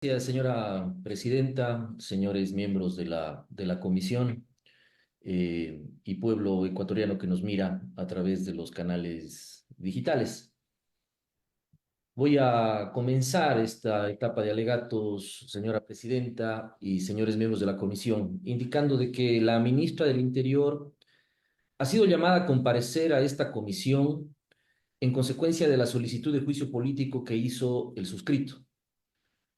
Gracias, señora presidenta, señores miembros de la comisión y pueblo ecuatoriano que nos mira a través de los canales digitales. Voy a comenzar esta etapa de alegatos, señora presidenta y señores miembros de la comisión, indicando de que la ministra del Interior ha sido llamada a comparecer a esta comisión en consecuencia de la solicitud de juicio político que hizo el suscrito.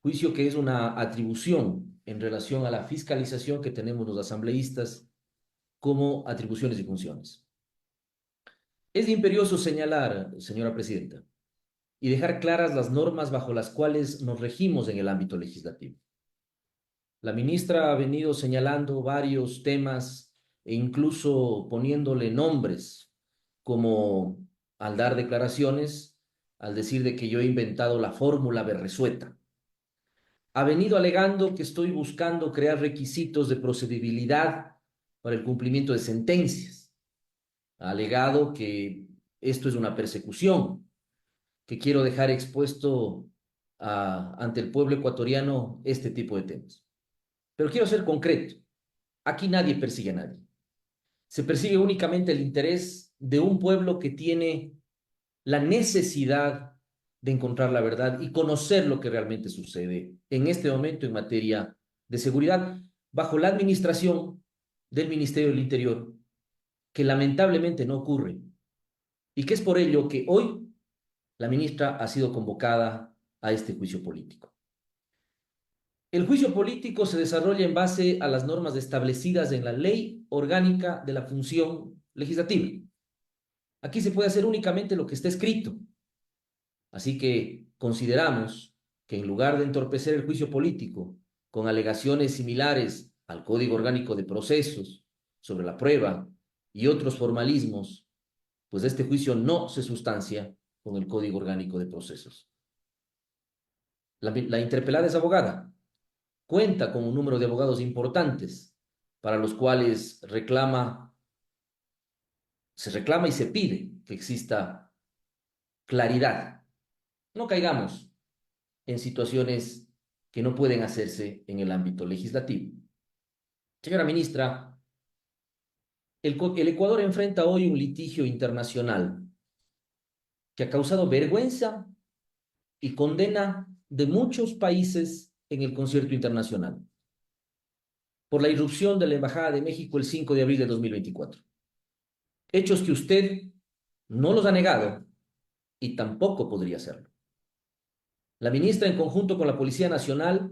Juicio que es una atribución en relación a la fiscalización que tenemos los asambleístas como atribuciones y funciones. Es imperioso señalar, señora presidenta, y dejar claras las normas bajo las cuales nos regimos en el ámbito legislativo. La ministra ha venido señalando varios temas e incluso poniéndole nombres, como al dar declaraciones, al decir de que yo he inventado la fórmula Berresueta. Ha venido alegando que estoy buscando crear requisitos de procedibilidad para el cumplimiento de sentencias. Ha alegado que esto es una persecución, que quiero dejar expuesto ante el pueblo ecuatoriano este tipo de temas. Pero quiero ser concreto. Aquí nadie persigue a nadie. Se persigue únicamente el interés de un pueblo que tiene la necesidad de encontrar la verdad y conocer lo que realmente sucede en este momento en materia de seguridad bajo la administración del Ministerio del Interior, que lamentablemente no ocurre y que es por ello que hoy la ministra ha sido convocada a este juicio político. El juicio político se desarrolla en base a las normas establecidas en la Ley Orgánica de la Función Legislativa. Aquí se puede hacer únicamente lo que está escrito. Así que consideramos que en lugar de entorpecer el juicio político con alegaciones similares al Código Orgánico de Procesos sobre la prueba y otros formalismos, pues este juicio no se sustancia con el Código Orgánico de Procesos. La interpelada es abogada, cuenta con un número de abogados importantes para los cuales se reclama y se pide que exista claridad. No caigamos en situaciones que no pueden hacerse en el ámbito legislativo. Señora ministra, el Ecuador enfrenta hoy un litigio internacional que ha causado vergüenza y condena de muchos países en el concierto internacional por la irrupción de la Embajada de México el 5 de abril de 2024. Hechos que usted no los ha negado y tampoco podría hacerlo. La ministra, en conjunto con la Policía Nacional,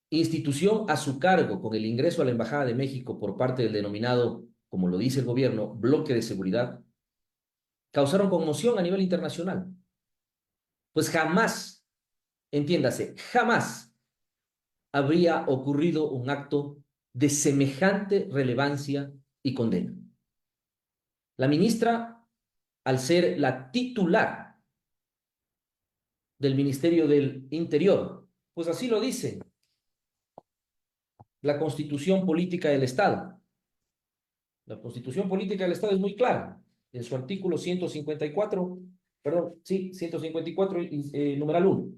institución a su cargo con el ingreso a la Embajada de México por parte del denominado, como lo dice el gobierno, bloque de seguridad, causaron conmoción a nivel internacional. Pues jamás, entiéndase, jamás habría ocurrido un acto de semejante relevancia y condena. La ministra, al ser la titular del Ministerio del Interior, pues así lo dice la Constitución Política del Estado. La Constitución Política del Estado es muy clara. En su artículo 154, perdón, sí, 154, numeral 1.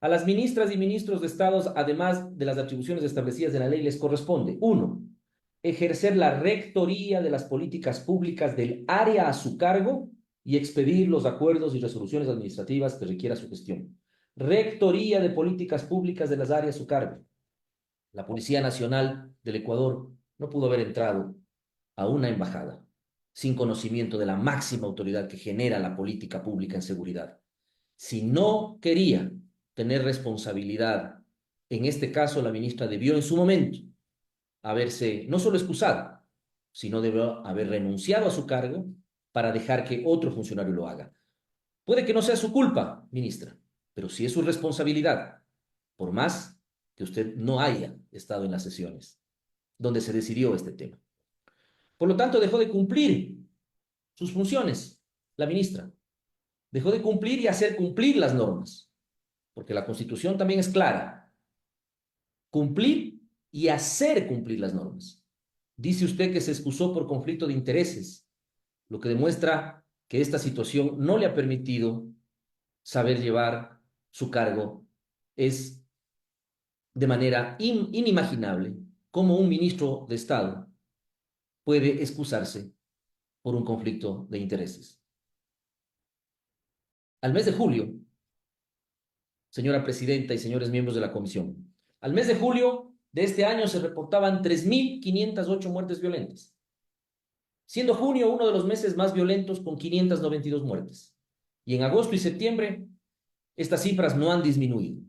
A las ministras y ministros de Estados, además de las atribuciones establecidas en la ley, les corresponde: uno, ejercer la rectoría de las políticas públicas del área a su cargo y expedir los acuerdos y resoluciones administrativas que requiera su gestión. Rectoría de políticas públicas de las áreas a su cargo. La Policía Nacional del Ecuador no pudo haber entrado a una embajada sin conocimiento de la máxima autoridad que genera la política pública en seguridad. Si no quería tener responsabilidad, en este caso la ministra debió en su momento haberse no solo excusado, sino debió haber renunciado a su cargo para dejar que otro funcionario lo haga. Puede que no sea su culpa, ministra, pero sí es su responsabilidad, por más que usted no haya estado en las sesiones donde se decidió este tema. Por lo tanto, dejó de cumplir sus funciones, la ministra. Dejó de cumplir y hacer cumplir las normas, porque la Constitución también es clara. Cumplir y hacer cumplir las normas. Dice usted que se excusó por conflicto de intereses, lo que demuestra que esta situación no le ha permitido saber llevar su cargo. Es de manera inimaginable cómo un ministro de Estado puede excusarse por un conflicto de intereses. Al mes de julio, señora presidenta y señores miembros de la comisión, al mes de julio de este año se reportaban 3.508 muertes violentas, siendo junio uno de los meses más violentos con 592 muertes. Y en agosto y septiembre, estas cifras no han disminuido.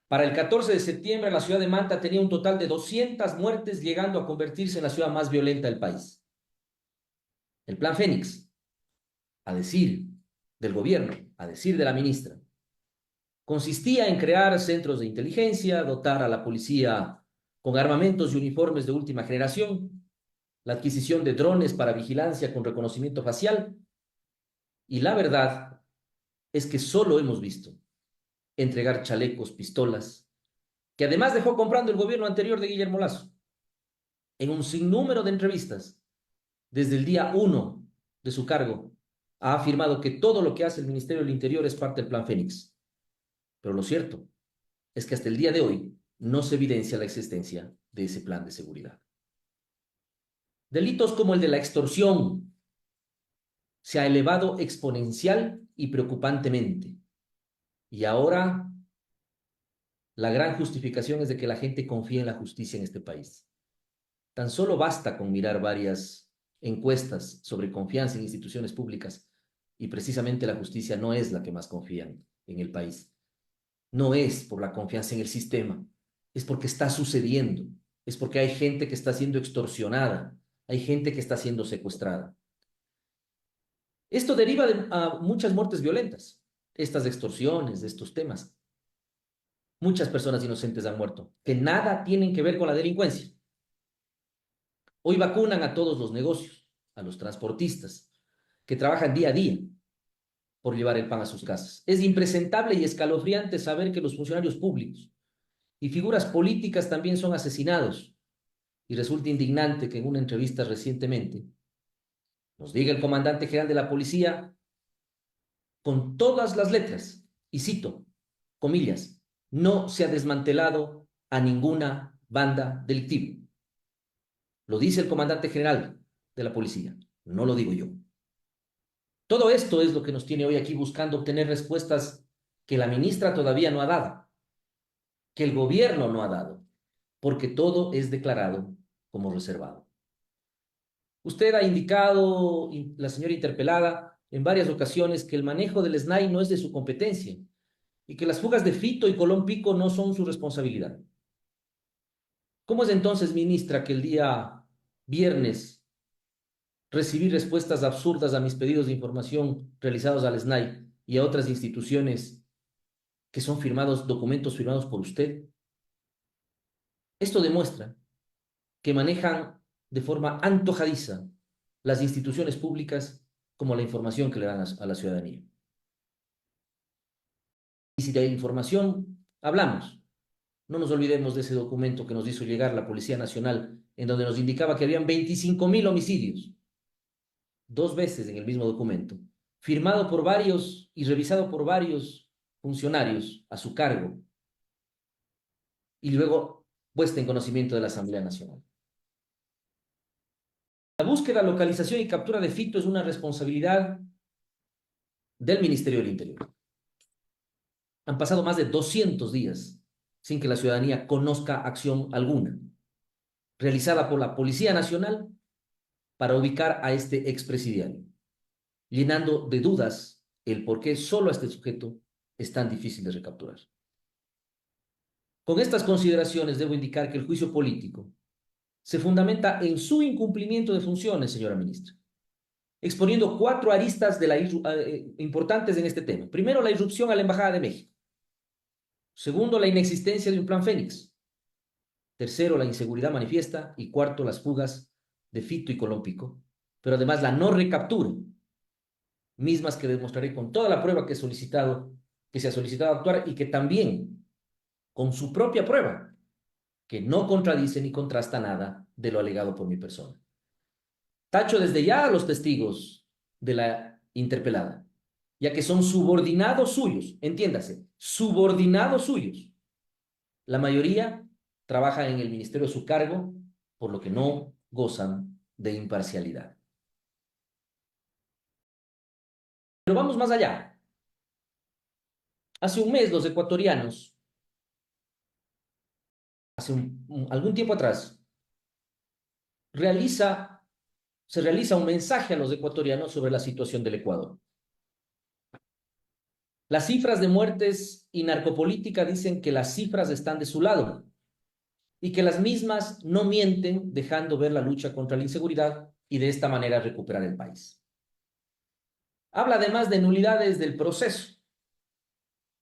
Para el 14 de septiembre, la ciudad de Manta tenía un total de 200 muertes, llegando a convertirse en la ciudad más violenta del país. El Plan Fénix, a decir del gobierno, a decir de la ministra, consistía en crear centros de inteligencia, dotar a la policía con armamentos y uniformes de última generación, la adquisición de drones para vigilancia con reconocimiento facial. Y la verdad es que solo hemos visto entregar chalecos, pistolas, que además dejó comprando el gobierno anterior de Guillermo Lasso. En un sinnúmero de entrevistas, desde el día 1 de su cargo, ha afirmado que todo lo que hace el Ministerio del Interior es parte del Plan Fénix. Pero lo cierto es que hasta el día de hoy no se evidencia la existencia de ese plan de seguridad. Delitos como el de la extorsión se ha elevado exponencial y preocupantemente. Y ahora la gran justificación es de que la gente confía en la justicia en este país. Tan solo basta con mirar varias encuestas sobre confianza en instituciones públicas y precisamente la justicia no es la que más confían en el país. No es por la confianza en el sistema, es porque está sucediendo, es porque hay gente que está siendo extorsionada, hay gente que está siendo secuestrada. Esto deriva de muchas muertes violentas, estas extorsiones, de estos temas. Muchas personas inocentes han muerto, que nada tienen que ver con la delincuencia. Hoy vacunan a todos los negocios, a los transportistas, que trabajan día a día por llevar el pan a sus casas. Es impresentable y escalofriante saber que los funcionarios públicos y figuras políticas también son asesinados. Y resulta indignante que en una entrevista recientemente nos diga el comandante general de la policía con todas las letras, y cito, comillas, no se ha desmantelado a ninguna banda delictiva. Lo dice el comandante general de la policía, no lo digo yo. Todo esto es lo que nos tiene hoy aquí buscando obtener respuestas que la ministra todavía no ha dado, que el gobierno no ha dado, porque todo es declarado como reservado. Usted ha indicado, la señora interpelada, en varias ocasiones que el manejo del SNAI no es de su competencia y que las fugas de Fito y Colón Pico no son su responsabilidad. ¿Cómo es entonces, ministra, que el día viernes recibí respuestas absurdas a mis pedidos de información realizados al SNAI y a otras instituciones que son documentos firmados por usted? Esto demuestra que manejan de forma antojadiza las instituciones públicas como la información que le dan a la ciudadanía. Y si de información hablamos, no nos olvidemos de ese documento que nos hizo llegar la Policía Nacional, en donde nos indicaba que habían 25.000 homicidios, 2 veces en el mismo documento, firmado por varios y revisado por varios funcionarios a su cargo, y luego puesta en conocimiento de la Asamblea Nacional. La búsqueda, localización y captura de Fito es una responsabilidad del Ministerio del Interior. Han pasado más de 200 días sin que la ciudadanía conozca acción alguna realizada por la Policía Nacional para ubicar a este expresidiario, llenando de dudas el por qué solo a este sujeto es tan difícil de recapturar. Con estas consideraciones debo indicar que el juicio político se fundamenta en su incumplimiento de funciones, señora ministra, exponiendo 4 aristas importantes en este tema. Primero, la irrupción a la Embajada de México. Segundo, la inexistencia de un plan Fénix. Tercero, la inseguridad manifiesta. Y cuarto, las fugas de Fito y Colón Pico. Pero además la no recaptura, mismas que demostraré con toda la prueba que se ha solicitado actuar y que también con su propia prueba, que no contradice ni contrasta nada de lo alegado por mi persona. Tacho desde ya a los testigos de la interpelada, ya que son subordinados suyos, entiéndase, subordinados suyos. La mayoría trabaja en el ministerio de su cargo, por lo que no gozan de imparcialidad. Pero vamos más allá. Hace un mes los ecuatorianos, algún tiempo atrás, se realiza un mensaje a los ecuatorianos sobre la situación del Ecuador. Las cifras de muertes y narcopolítica dicen que las cifras están de su lado y que las mismas no mienten, dejando ver la lucha contra la inseguridad y de esta manera recuperar el país. Habla además de nulidades del proceso.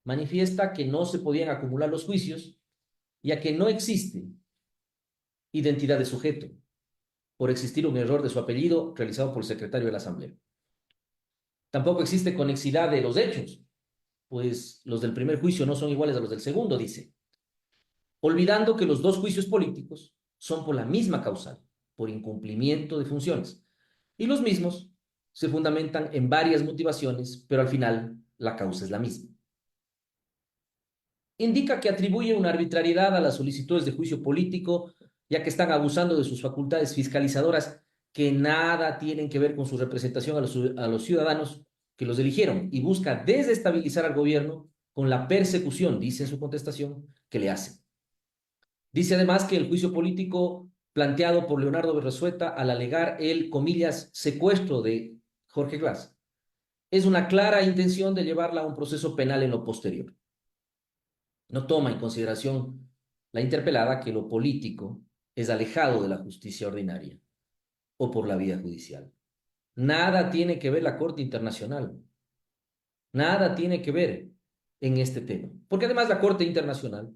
Manifiesta que no se podían acumular los juicios, ya que no existe identidad de sujeto, por existir un error de su apellido realizado por el secretario de la Asamblea. Tampoco existe conexidad de los hechos, pues los del primer juicio no son iguales a los del segundo, dice, olvidando que los dos juicios políticos son por la misma causal, por incumplimiento de funciones, y los mismos se fundamentan en varias motivaciones, pero al final la causa es la misma. Indica que atribuye una arbitrariedad a las solicitudes de juicio político, ya que están abusando de sus facultades fiscalizadoras que nada tienen que ver con su representación a los ciudadanos que los eligieron, y busca desestabilizar al gobierno con la persecución, dice en su contestación, que le hacen. Dice además que el juicio político planteado por Leonardo Berrosueta al alegar el, comillas, secuestro de Jorge Glass es una clara intención de llevarla a un proceso penal en lo posterior. No toma en consideración la interpelada que lo político es alejado de la justicia ordinaria o por la vía judicial. Nada tiene que ver la Corte Internacional, nada tiene que ver en este tema, porque además la Corte Internacional,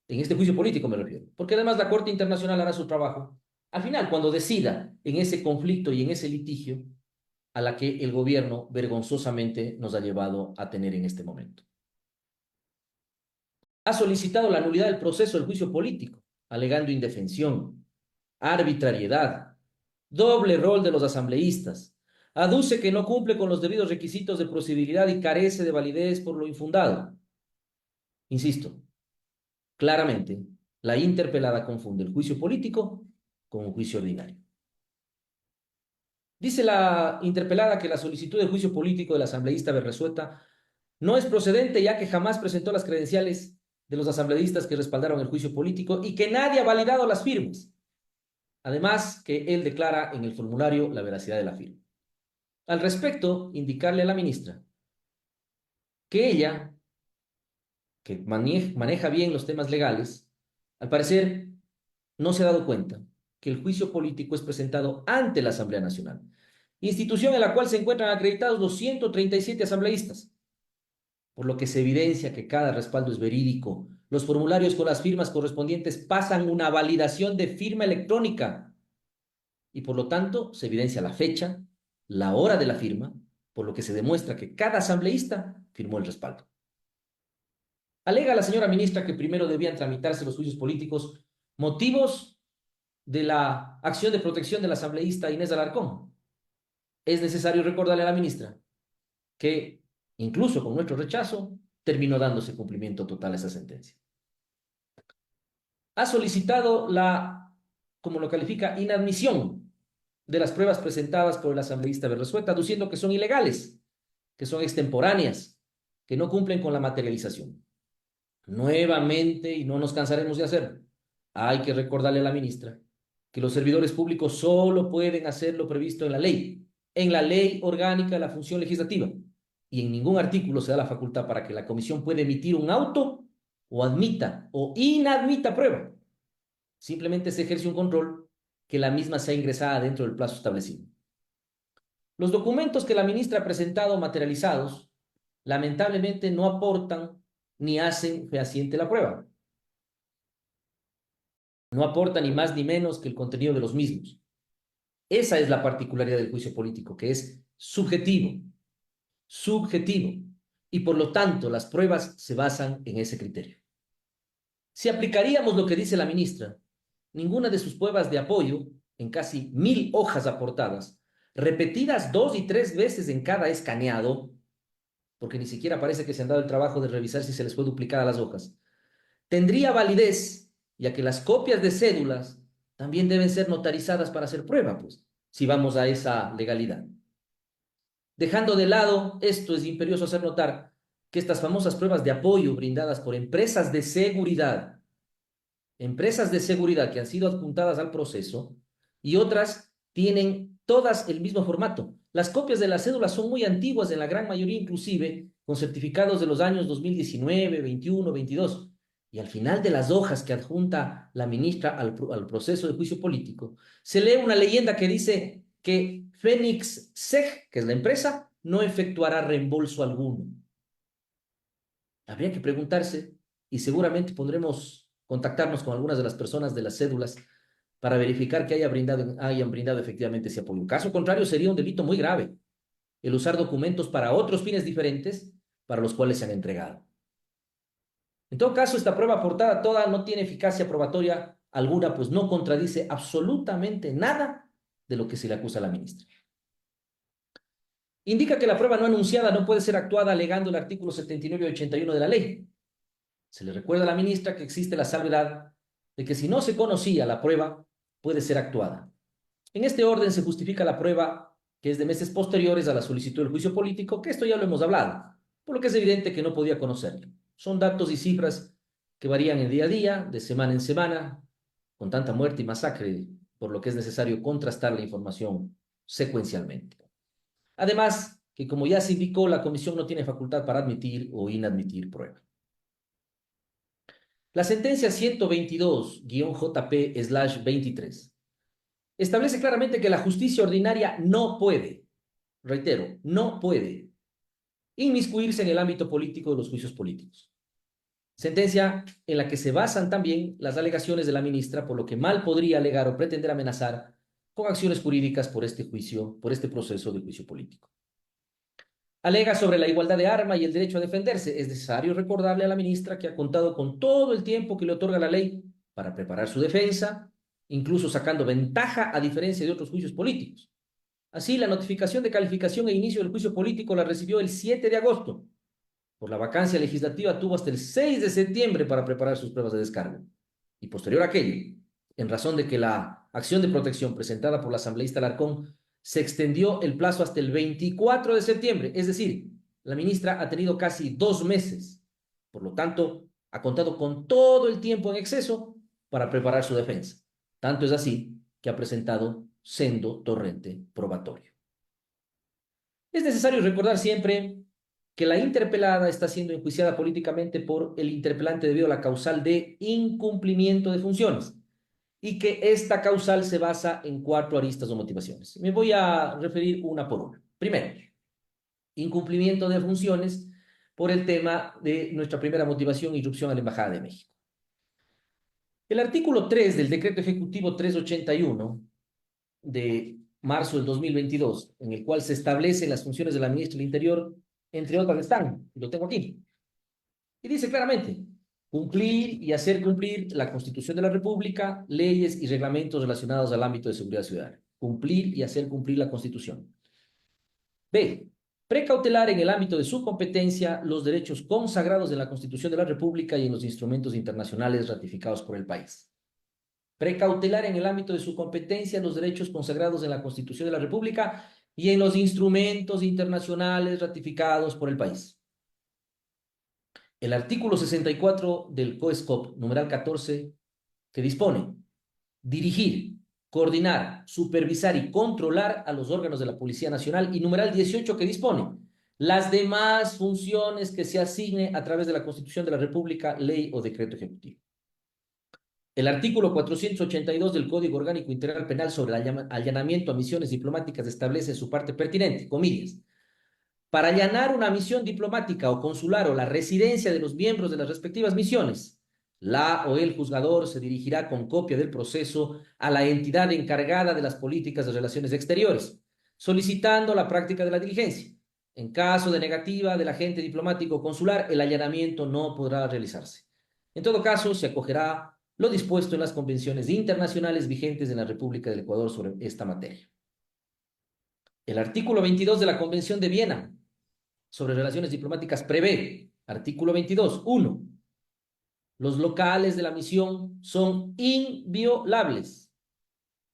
en este juicio político me refiero, porque además la Corte Internacional hará su trabajo al final cuando decida en ese conflicto y en ese litigio a la que el gobierno vergonzosamente nos ha llevado a tener en este momento. Ha solicitado la nulidad del proceso del juicio político, alegando indefensión, arbitrariedad, doble rol de los asambleístas. Aduce que no cumple con los debidos requisitos de procedibilidad y carece de validez por lo infundado. Insisto, claramente, la interpelada confunde el juicio político con un juicio ordinario. Dice la interpelada que la solicitud de juicio político del asambleísta Berresueta no es procedente, ya que jamás presentó las credenciales de los asambleístas que respaldaron el juicio político y que nadie ha validado las firmas. Además, que él declara en el formulario la veracidad de la firma. Al respecto, indicarle a la ministra que ella, que maneja bien los temas legales, al parecer no se ha dado cuenta que el juicio político es presentado ante la Asamblea Nacional, institución en la cual se encuentran acreditados los 137 asambleístas, por lo que se evidencia que cada respaldo es verídico. Los formularios con las firmas correspondientes pasan una validación de firma electrónica y por lo tanto se evidencia la fecha, la hora de la firma, por lo que se demuestra que cada asambleísta firmó el respaldo. Alega la señora ministra que primero debían tramitarse los juicios políticos motivos de la acción de protección del asambleísta Inés Alarcón. Es necesario recordarle a la ministra que, incluso con nuestro rechazo, terminó dándose cumplimiento total a esa sentencia. Ha solicitado la, como lo califica, inadmisión de las pruebas presentadas por el asambleísta Berresueta, aduciendo que son ilegales, que son extemporáneas, que no cumplen con la materialización. Nuevamente, y no nos cansaremos de hacerlo, hay que recordarle a la ministra que los servidores públicos solo pueden hacer lo previsto en la ley orgánica de la función legislativa, y en ningún artículo se da la facultad para que la comisión pueda emitir un auto o admita o inadmita prueba. Simplemente se ejerce un control que la misma sea ingresada dentro del plazo establecido. Los documentos que la ministra ha presentado materializados, lamentablemente no aportan ni hacen fehaciente la prueba. No aporta ni más ni menos que el contenido de los mismos. Esa es la particularidad del juicio político, que es subjetivo, y por lo tanto las pruebas se basan en ese criterio. Si aplicaríamos lo que dice la ministra, ninguna de sus pruebas de apoyo, en casi 1000 hojas aportadas, repetidas 2 y 3 veces en cada escaneado, porque ni siquiera parece que se han dado el trabajo de revisar si se les fue duplicada las hojas, tendría validez, ya que las copias de cédulas también deben ser notarizadas para hacer prueba, pues, si vamos a esa legalidad. Dejando de lado esto, es imperioso hacer notar que estas famosas pruebas de apoyo brindadas por empresas de seguridad que han sido adjuntadas al proceso y otras tienen todas el mismo formato. Las copias de las cédulas son muy antiguas, en la gran mayoría inclusive, con certificados de los años 2019, 21, 22. Y al final de las hojas que adjunta la ministra al proceso de juicio político, se lee una leyenda que dice que Fénix SEG, que es la empresa, no efectuará reembolso alguno. Habría que preguntarse, y seguramente podremos contactarnos con algunas de las personas de las cédulas para verificar que hayan brindado efectivamente ese apoyo. Caso contrario, sería un delito muy grave el usar documentos para otros fines diferentes para los cuales se han entregado. En todo caso, esta prueba aportada toda no tiene eficacia probatoria alguna, pues no contradice absolutamente nada de lo que se le acusa a la ministra. Indica que la prueba no anunciada no puede ser actuada alegando el artículo 79 y 81 de la ley. Se le recuerda a la ministra que existe la salvedad de que si no se conocía la prueba, puede ser actuada. En este orden se justifica la prueba que es de meses posteriores a la solicitud del juicio político, que esto ya lo hemos hablado, por lo que es evidente que no podía conocerlo. Son datos y cifras que varían de día a día, de semana en semana, con tanta muerte y masacre, por lo que es necesario contrastar la información secuencialmente. Además, que como ya se indicó, la comisión no tiene facultad para admitir o inadmitir prueba. La sentencia 122-JP/23 establece claramente que la justicia ordinaria no puede, reitero, no puede inmiscuirse en el ámbito político de los juicios políticos. Sentencia en la que se basan también las alegaciones de la ministra, por lo que mal podría alegar o pretender amenazar con acciones jurídicas por este juicio, por este proceso de juicio político. Alega sobre la igualdad de arma y el derecho a defenderse. Es necesario recordarle a la ministra que ha contado con todo el tiempo que le otorga la ley para preparar su defensa, incluso sacando ventaja a diferencia de otros juicios políticos. Así, la notificación de calificación e inicio del juicio político la recibió el 7 de agosto. Por la vacancia legislativa tuvo hasta el 6 de septiembre para preparar sus pruebas de descargo. Y posterior a aquello, en razón de que la acción de protección presentada por la asambleísta Alarcón se extendió el plazo hasta el 24 de septiembre, es decir, la ministra ha tenido casi 2 meses. Por lo tanto, ha contado con todo el tiempo en exceso para preparar su defensa. Tanto es así que ha presentado sendo torrente probatorio. Es necesario recordar siempre que la interpelada está siendo enjuiciada políticamente por el interpelante debido a la causal de incumplimiento de funciones y que esta causal se basa en 4 aristas o motivaciones. Me voy a referir una por una. Primero, incumplimiento de funciones por el tema de nuestra primera motivación, irrupción a la Embajada de México. El artículo 3 del decreto ejecutivo 381 de marzo del 2022, en el cual se establecen las funciones de la ministra del Interior, entre otras están, y lo tengo aquí, y dice claramente, cumplir y hacer cumplir la Constitución de la República, leyes y reglamentos relacionados al ámbito de seguridad ciudadana. Cumplir y hacer cumplir la Constitución. B. Precautelar en el ámbito de su competencia los derechos consagrados en la Constitución de la República y en los instrumentos internacionales ratificados por el país. Precautelar en el ámbito de su competencia los derechos consagrados en la Constitución de la República y en los instrumentos internacionales ratificados por el país. El artículo 64 del COESCOP, numeral 14, que dispone dirigir, coordinar, supervisar y controlar a los órganos de la Policía Nacional, y numeral 18, que dispone las demás funciones que se asigne a través de la Constitución de la República, ley o decreto ejecutivo. El artículo 482 del Código Orgánico Integral Penal sobre allanamiento a misiones diplomáticas establece su parte pertinente, comillas. Para allanar una misión diplomática o consular o la residencia de los miembros de las respectivas misiones, la o el juzgador se dirigirá con copia del proceso a la entidad encargada de las políticas de relaciones exteriores, solicitando la práctica de la diligencia. En caso de negativa del agente diplomático o consular, el allanamiento no podrá realizarse. En todo caso, se acogerá lo dispuesto en las convenciones internacionales vigentes en la República del Ecuador sobre esta materia. El artículo 22 de la Convención de Viena sobre relaciones diplomáticas prevé, artículo 22, 1, Los locales de la misión son inviolables.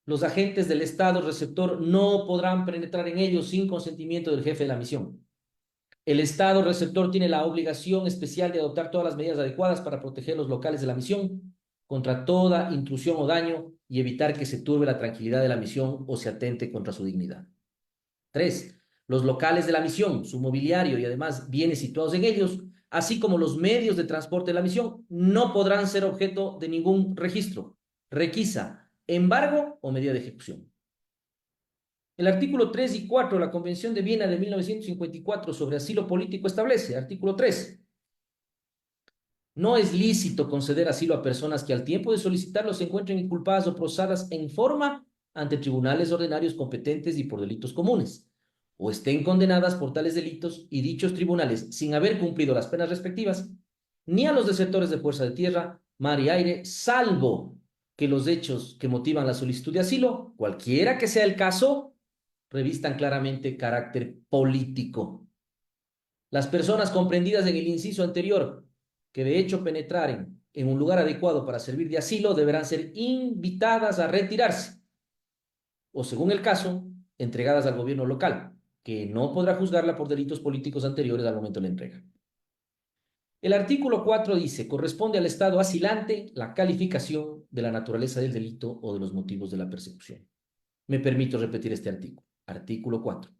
Los agentes del Estado receptor no podrán penetrar en ellos sin consentimiento del jefe de la misión. El Estado receptor tiene la obligación especial de adoptar todas las medidas adecuadas para proteger los locales de la misión contra toda intrusión o daño y evitar que se turbe la tranquilidad de la misión o se atente contra su dignidad. 3. Los locales de la misión, su mobiliario y además bienes situados en ellos, así como los medios de transporte de la misión, no podrán ser objeto de ningún registro, requisa, embargo o medida de ejecución. El artículo 3 y 4 de la Convención de Viena de 1954 sobre asilo político establece, artículo 3, no es lícito conceder asilo a personas que al tiempo de solicitarlo se encuentren inculpadas o procesadas en forma ante tribunales ordinarios competentes y por delitos comunes, o estén condenadas por tales delitos y dichos tribunales, sin haber cumplido las penas respectivas, ni a los desertores de fuerza de tierra, mar y aire, salvo que los hechos que motivan la solicitud de asilo, cualquiera que sea el caso, revistan claramente carácter político. Las personas comprendidas en el inciso anterior, que de hecho penetraren en un lugar adecuado para servir de asilo, deberán ser invitadas a retirarse, o según el caso, entregadas al gobierno local, que no podrá juzgarla por delitos políticos anteriores al momento de la entrega. El artículo 4 dice, corresponde al Estado asilante la calificación de la naturaleza del delito o de los motivos de la persecución. Me permito repetir este artículo. Artículo 4.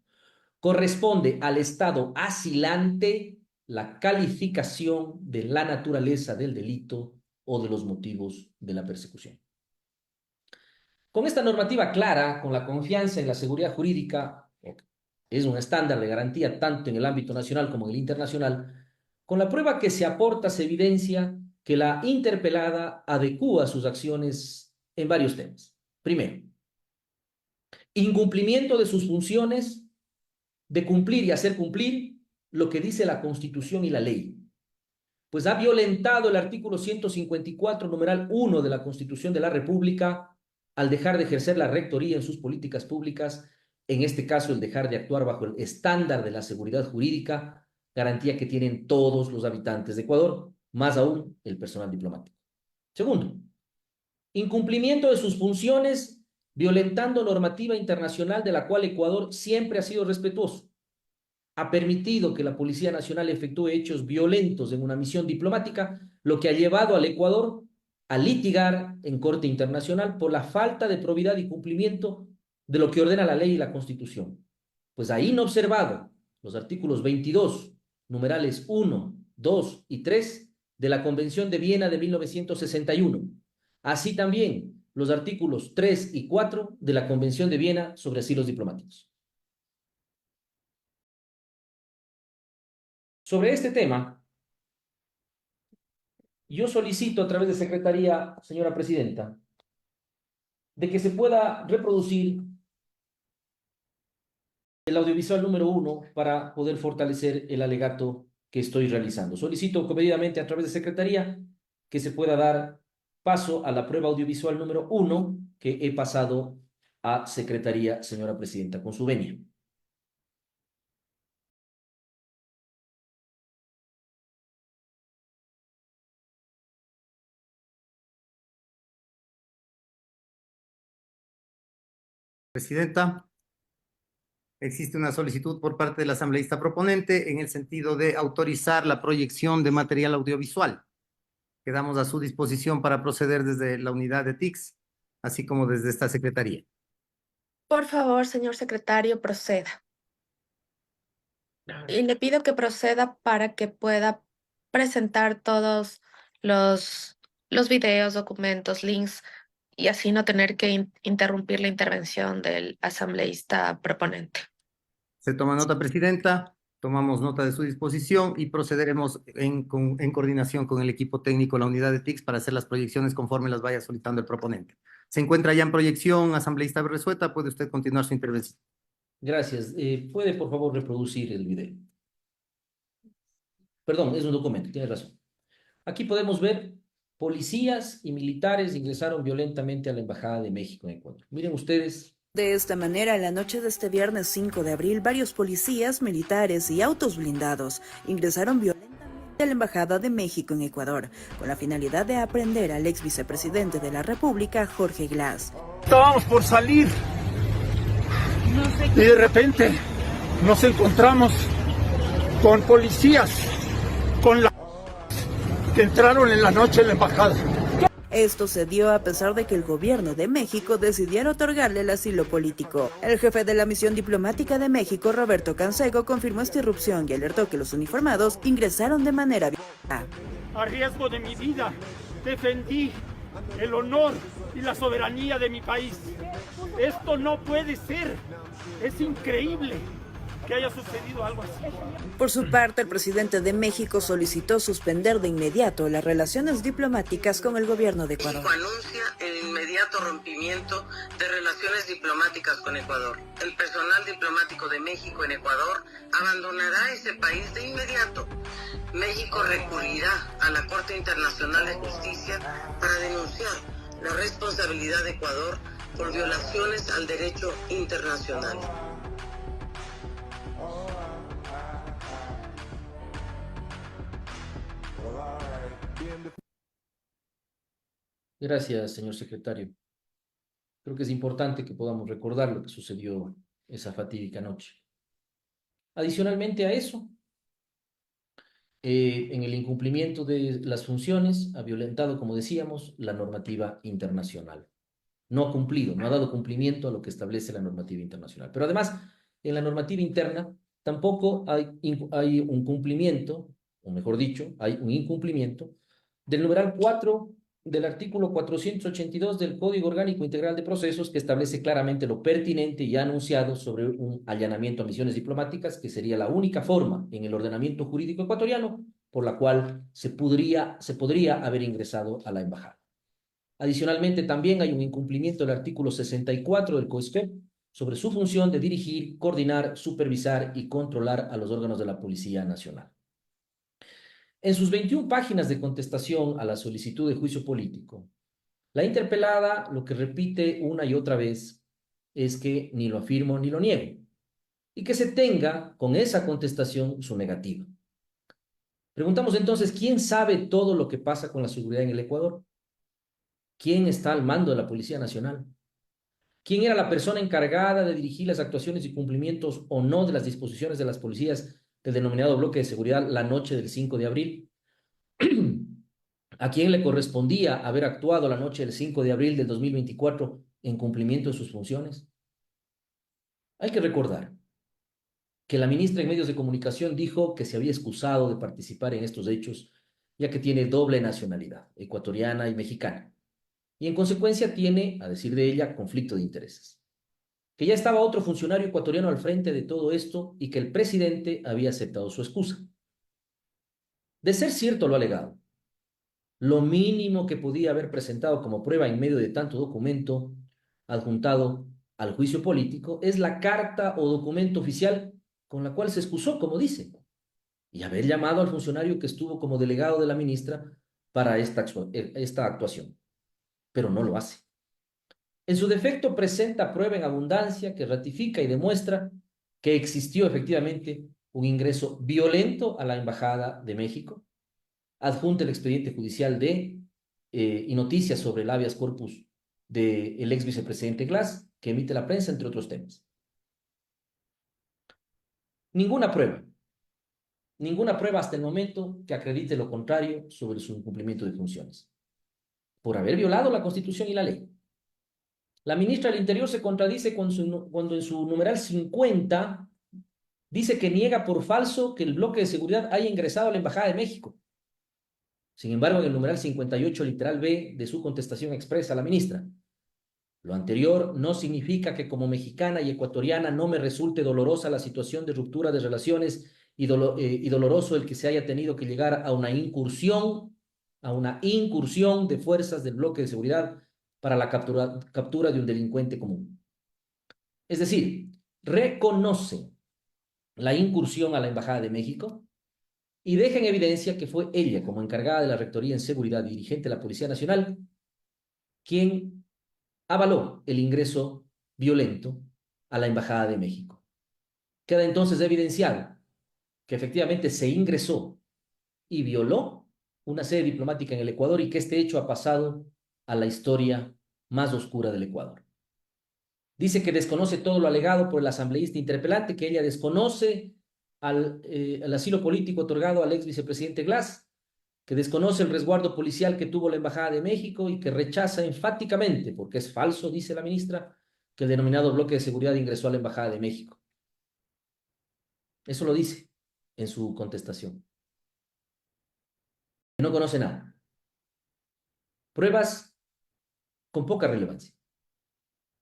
Corresponde al Estado asilante la calificación de la naturaleza del delito o de los motivos de la persecución. Con esta normativa clara, con la confianza en la seguridad jurídica, es un estándar de garantía tanto en el ámbito nacional como en el internacional, con la prueba que se aporta se evidencia que la interpelada adecúa sus acciones en varios temas. Primero, incumplimiento de sus funciones de cumplir y hacer cumplir lo que dice la Constitución y la ley, pues ha violentado el artículo 154, numeral 1 de la Constitución de la República al dejar de ejercer la rectoría en sus políticas públicas, en este caso el dejar de actuar bajo el estándar de la seguridad jurídica, garantía que tienen todos los habitantes de Ecuador, más aún el personal diplomático. Segundo, incumplimiento de sus funciones, violentando normativa internacional de la cual Ecuador siempre ha sido respetuoso. Ha permitido que la Policía Nacional efectúe hechos violentos en una misión diplomática, lo que ha llevado al Ecuador a litigar en Corte Internacional por la falta de probidad y cumplimiento de lo que ordena la ley y la Constitución. Pues ahí no observado los artículos 22, numerales 1, 2 y 3 de la Convención de Viena de 1961. Así también los artículos 3 y 4 de la Convención de Viena sobre asilos diplomáticos. Sobre este tema, yo solicito a través de Secretaría, señora Presidenta, de que se pueda reproducir el audiovisual número 1 para poder fortalecer el alegato que estoy realizando. Solicito comedidamente a través de Secretaría que se pueda dar paso a la prueba audiovisual número 1 que he pasado a Secretaría, señora Presidenta, con su venia. Presidenta, existe una solicitud por parte del asambleísta proponente en el sentido de autorizar la proyección de material audiovisual. Quedamos a su disposición para proceder desde la unidad de TICS, así como desde esta secretaría. Por favor, señor secretario, proceda. Y le pido que proceda para que pueda presentar todos los videos, documentos, links, y así no tener que interrumpir la intervención del asambleísta proponente. Se toma nota, Presidenta. Tomamos nota de su disposición y procederemos en coordinación con el equipo técnico de la unidad de TICS para hacer las proyecciones conforme las vaya solicitando el proponente. Se encuentra ya en proyección, asambleísta Berresueta. Puede usted continuar su intervención. Gracias. ¿Puede, por favor, reproducir el video? Perdón, es un documento, tiene razón. Aquí podemos ver policías y militares ingresaron violentamente a la Embajada de México en Ecuador. Miren ustedes. De esta manera, la noche de este viernes 5 de abril, varios policías, militares y autos blindados ingresaron violentamente de la Embajada de México en Ecuador, con la finalidad de aprender al ex vicepresidente de la República, Jorge Glass. Estábamos por salir y de repente nos encontramos con policías, con la que entraron en la noche en la embajada. Esto se dio a pesar de que el gobierno de México decidiera otorgarle el asilo político. El jefe de la misión diplomática de México, Roberto Canseco, confirmó esta irrupción y alertó que los uniformados ingresaron de manera violenta. A riesgo de mi vida, defendí el honor y la soberanía de mi país. Esto no puede ser. Es increíble que haya sucedido algo así. Por su parte, el presidente de México solicitó suspender de inmediato las relaciones diplomáticas con el gobierno de Ecuador. México anuncia el inmediato rompimiento de relaciones diplomáticas con Ecuador. El personal diplomático de México en Ecuador abandonará ese país de inmediato. México recurrirá a la Corte Internacional de Justicia para denunciar la responsabilidad de Ecuador por violaciones al derecho internacional. Gracias, señor secretario. Creo que es importante que podamos recordar lo que sucedió esa fatídica noche. Adicionalmente a eso, en el incumplimiento de las funciones, ha violentado, como decíamos, la normativa internacional. No ha cumplido, no ha dado cumplimiento a lo que establece la normativa internacional. Pero además, en la normativa interna tampoco hay un cumplimiento, o mejor dicho, hay un incumplimiento del numeral 4 del artículo 482 del Código Orgánico Integral de Procesos, que establece claramente lo pertinente y anunciado sobre un allanamiento a misiones diplomáticas, que sería la única forma en el ordenamiento jurídico ecuatoriano por la cual se podría haber ingresado a la embajada. Adicionalmente, también hay un incumplimiento del artículo 64 del COESFEP sobre su función de dirigir, coordinar, supervisar y controlar a los órganos de la Policía Nacional. En sus 21 páginas de contestación a la solicitud de juicio político, la interpelada lo que repite una y otra vez es que ni lo afirmo ni lo niego, y que se tenga con esa contestación su negativa. Preguntamos entonces, ¿quién sabe todo lo que pasa con la seguridad en el Ecuador? ¿Quién está al mando de la Policía Nacional? ¿Quién era la persona encargada de dirigir las actuaciones y cumplimientos o no de las disposiciones de las policías del denominado bloque de seguridad la noche del 5 de abril? ¿A quién le correspondía haber actuado la noche del 5 de abril del 2024 en cumplimiento de sus funciones? Hay que recordar que la ministra en medios de comunicación dijo que se había excusado de participar en estos hechos, ya que tiene doble nacionalidad, ecuatoriana y mexicana, y en consecuencia tiene, a decir de ella, conflicto de intereses. Que ya estaba otro funcionario ecuatoriano al frente de todo esto y que el presidente había aceptado su excusa. De ser cierto lo alegado, lo mínimo que podía haber presentado como prueba en medio de tanto documento adjuntado al juicio político es la carta o documento oficial con la cual se excusó, como dice, y haber llamado al funcionario que estuvo como delegado de la ministra para esta actuación, pero no lo hace. En su defecto presenta prueba en abundancia que ratifica y demuestra que existió efectivamente un ingreso violento a la Embajada de México, adjunta el expediente judicial y noticias sobre el habeas corpus del ex vicepresidente Glass, que emite la prensa, entre otros temas. Ninguna prueba hasta el momento que acredite lo contrario sobre su incumplimiento de funciones, por haber violado la Constitución y la ley. La ministra del Interior se contradice cuando en su numeral 50 dice que niega por falso que el bloque de seguridad haya ingresado a la Embajada de México. Sin embargo, en el numeral 58, literal B, de su contestación expresa a la ministra: lo anterior no significa que como mexicana y ecuatoriana no me resulte dolorosa la situación de ruptura de relaciones y doloroso el que se haya tenido que llegar a una incursión de fuerzas del bloque de seguridad para la captura de un delincuente común. Es decir, reconoce la incursión a la Embajada de México y deja en evidencia que fue ella, como encargada de la Rectoría en Seguridad y dirigente de la Policía Nacional, quien avaló el ingreso violento a la Embajada de México. Queda entonces evidenciado que efectivamente se ingresó y violó una sede diplomática en el Ecuador y que este hecho ha pasado a la historia más oscura del Ecuador. Dice que desconoce todo lo alegado por el asambleísta interpelante, que ella desconoce el asilo político otorgado al ex vicepresidente Glass, que desconoce el resguardo policial que tuvo la Embajada de México y que rechaza enfáticamente, porque es falso, dice la ministra, que el denominado bloque de seguridad ingresó a la Embajada de México. Eso lo dice en su contestación. No conoce nada. Pruebas con poca relevancia.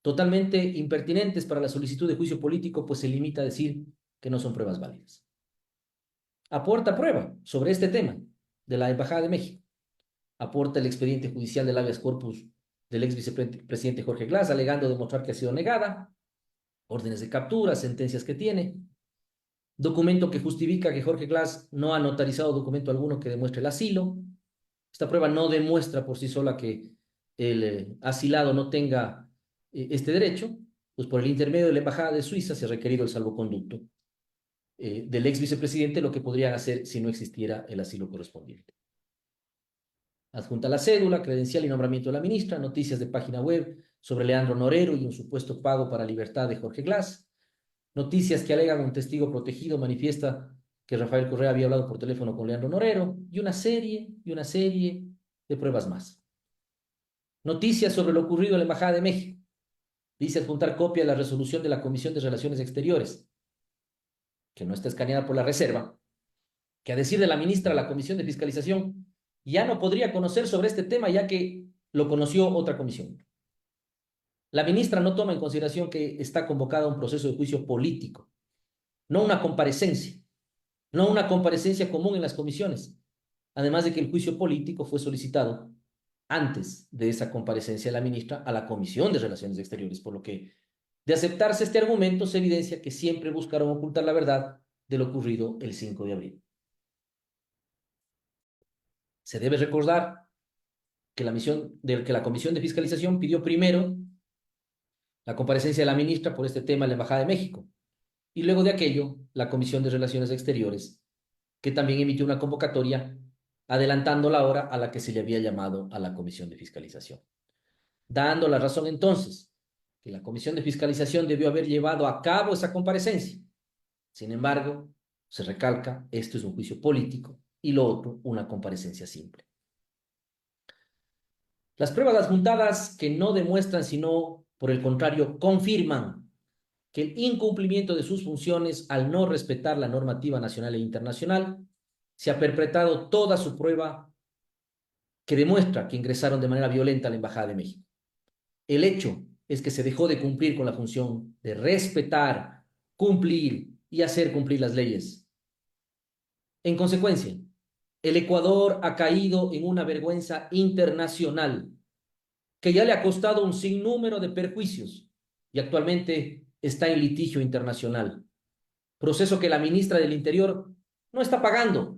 Totalmente impertinentes para la solicitud de juicio político, pues se limita a decir que no son pruebas válidas. Aporta prueba sobre este tema de la Embajada de México. Aporta el expediente judicial del habeas corpus del ex vicepresidente Jorge Glass, alegando demostrar que ha sido negada, órdenes de captura, sentencias que tiene, documento que justifica que Jorge Glass no ha notarizado documento alguno que demuestre el asilo. Esta prueba no demuestra por sí sola que el asilado no tenga este derecho, pues por el intermedio de la Embajada de Suiza se ha requerido el salvoconducto del ex vicepresidente, lo que podrían hacer si no existiera el asilo correspondiente. Adjunta la cédula, credencial y nombramiento de la ministra, noticias de página web sobre Leandro Norero y un supuesto pago para libertad de Jorge Glass, noticias que alegan un testigo protegido manifiesta que Rafael Correa había hablado por teléfono con Leandro Norero, y una serie de pruebas más. Noticias sobre lo ocurrido en la Embajada de México. Dice adjuntar copia de la resolución de la Comisión de Relaciones Exteriores, que no está escaneada por la Reserva, que a decir de la ministra, la Comisión de Fiscalización ya no podría conocer sobre este tema ya que lo conoció otra comisión. La ministra no toma en consideración que está convocada a un proceso de juicio político, no una comparecencia común en las comisiones, además de que el juicio político fue solicitado antes de esa comparecencia de la ministra a la Comisión de Relaciones Exteriores, por lo que de aceptarse este argumento se evidencia que siempre buscaron ocultar la verdad de lo ocurrido el 5 de abril. Se debe recordar que la Comisión de Fiscalización pidió primero la comparecencia de la ministra por este tema en la Embajada de México, y luego de aquello, la Comisión de Relaciones Exteriores, que también emitió una convocatoria adelantando la hora a la que se le había llamado a la Comisión de Fiscalización. Dando la razón entonces que la Comisión de Fiscalización debió haber llevado a cabo esa comparecencia. Sin embargo, se recalca, esto es un juicio político y lo otro, una comparecencia simple. Las pruebas adjuntadas que no demuestran, sino por el contrario, confirman que el incumplimiento de sus funciones al no respetar la normativa nacional e internacional se ha perpetrado toda su prueba que demuestra que ingresaron de manera violenta a la Embajada de México. El hecho es que se dejó de cumplir con la función de respetar, cumplir y hacer cumplir las leyes. En consecuencia, el Ecuador ha caído en una vergüenza internacional que ya le ha costado un sinnúmero de perjuicios y actualmente está en litigio internacional. Proceso que la ministra del Interior no está pagando,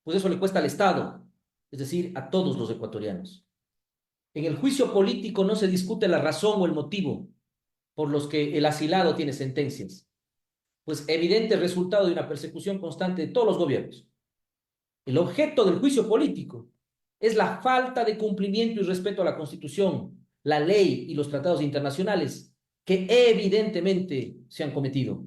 pues eso le cuesta al Estado, es decir, a todos los ecuatorianos. En el juicio político no se discute la razón o el motivo por los que el asilado tiene sentencias, pues evidente resultado de una persecución constante de todos los gobiernos. El objeto del juicio político es la falta de cumplimiento y respeto a la Constitución, la ley y los tratados internacionales que evidentemente se han cometido.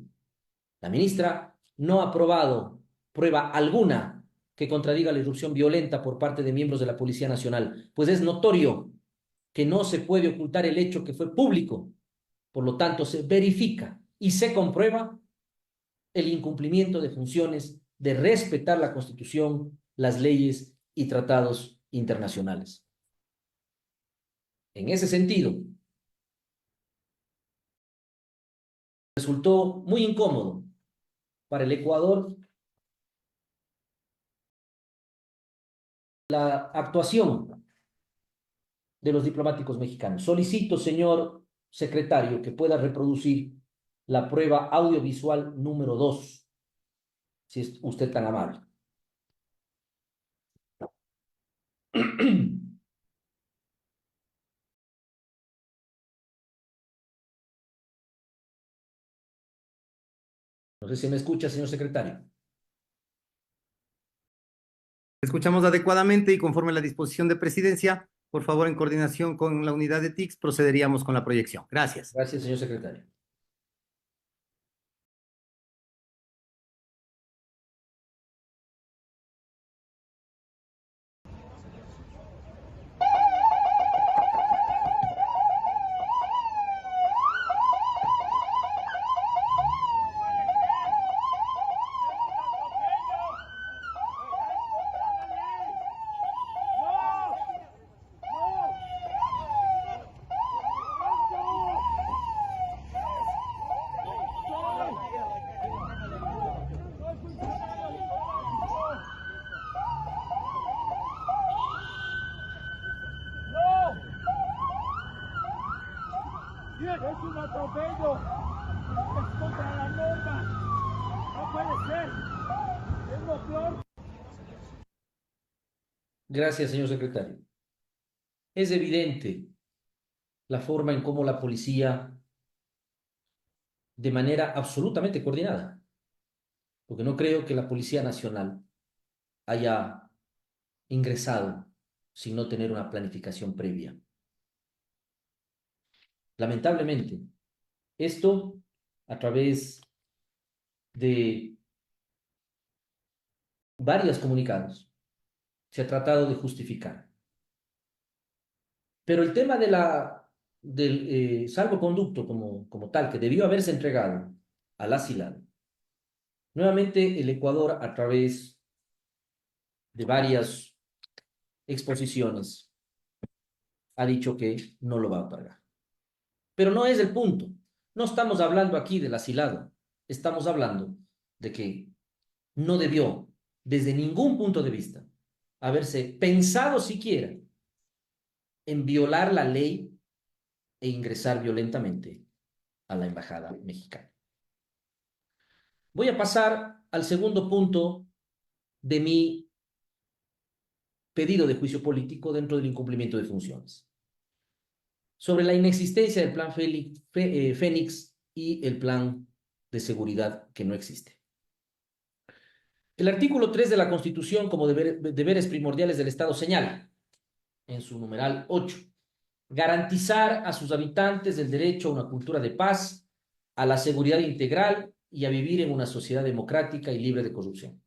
La ministra no ha probado prueba alguna que contradiga la irrupción violenta por parte de miembros de la Policía Nacional, pues es notorio que no se puede ocultar el hecho que fue público. Por lo tanto, se verifica y se comprueba el incumplimiento de funciones de respetar la Constitución, las leyes y tratados internacionales. En ese sentido, resultó muy incómodo para el Ecuador la actuación de los diplomáticos mexicanos. Solicito, señor secretario, que pueda reproducir la prueba audiovisual número 2, si es usted tan amable. No sé si me escucha, señor secretario. Escuchamos adecuadamente y conforme a la disposición de presidencia, por favor, en coordinación con la unidad de TICS, procederíamos con la proyección. Gracias. Gracias, señor secretario. Es un atropello. Es contra la norma. No puede ser. Es lo peor. Gracias, señor secretario. Es evidente la forma en cómo la policía, de manera absolutamente coordinada, porque no creo que la Policía Nacional haya ingresado sin no tener una planificación previa. Lamentablemente, esto a través de varios comunicados se ha tratado de justificar. Pero el tema del salvoconducto como tal, que debió haberse entregado al asilado, nuevamente el Ecuador, a través de varias exposiciones, ha dicho que no lo va a otorgar. Pero no es el punto. No estamos hablando aquí del asilado. Estamos hablando de que no debió, desde ningún punto de vista, haberse pensado siquiera en violar la ley e ingresar violentamente a la embajada mexicana. Voy a pasar al segundo punto de mi pedido de juicio político dentro del incumplimiento de funciones, sobre la inexistencia del plan Fénix y el plan de seguridad que no existe. El artículo 3 de la Constitución como deberes primordiales del Estado señala, en su numeral 8, garantizar a sus habitantes el derecho a una cultura de paz, a la seguridad integral y a vivir en una sociedad democrática y libre de corrupción.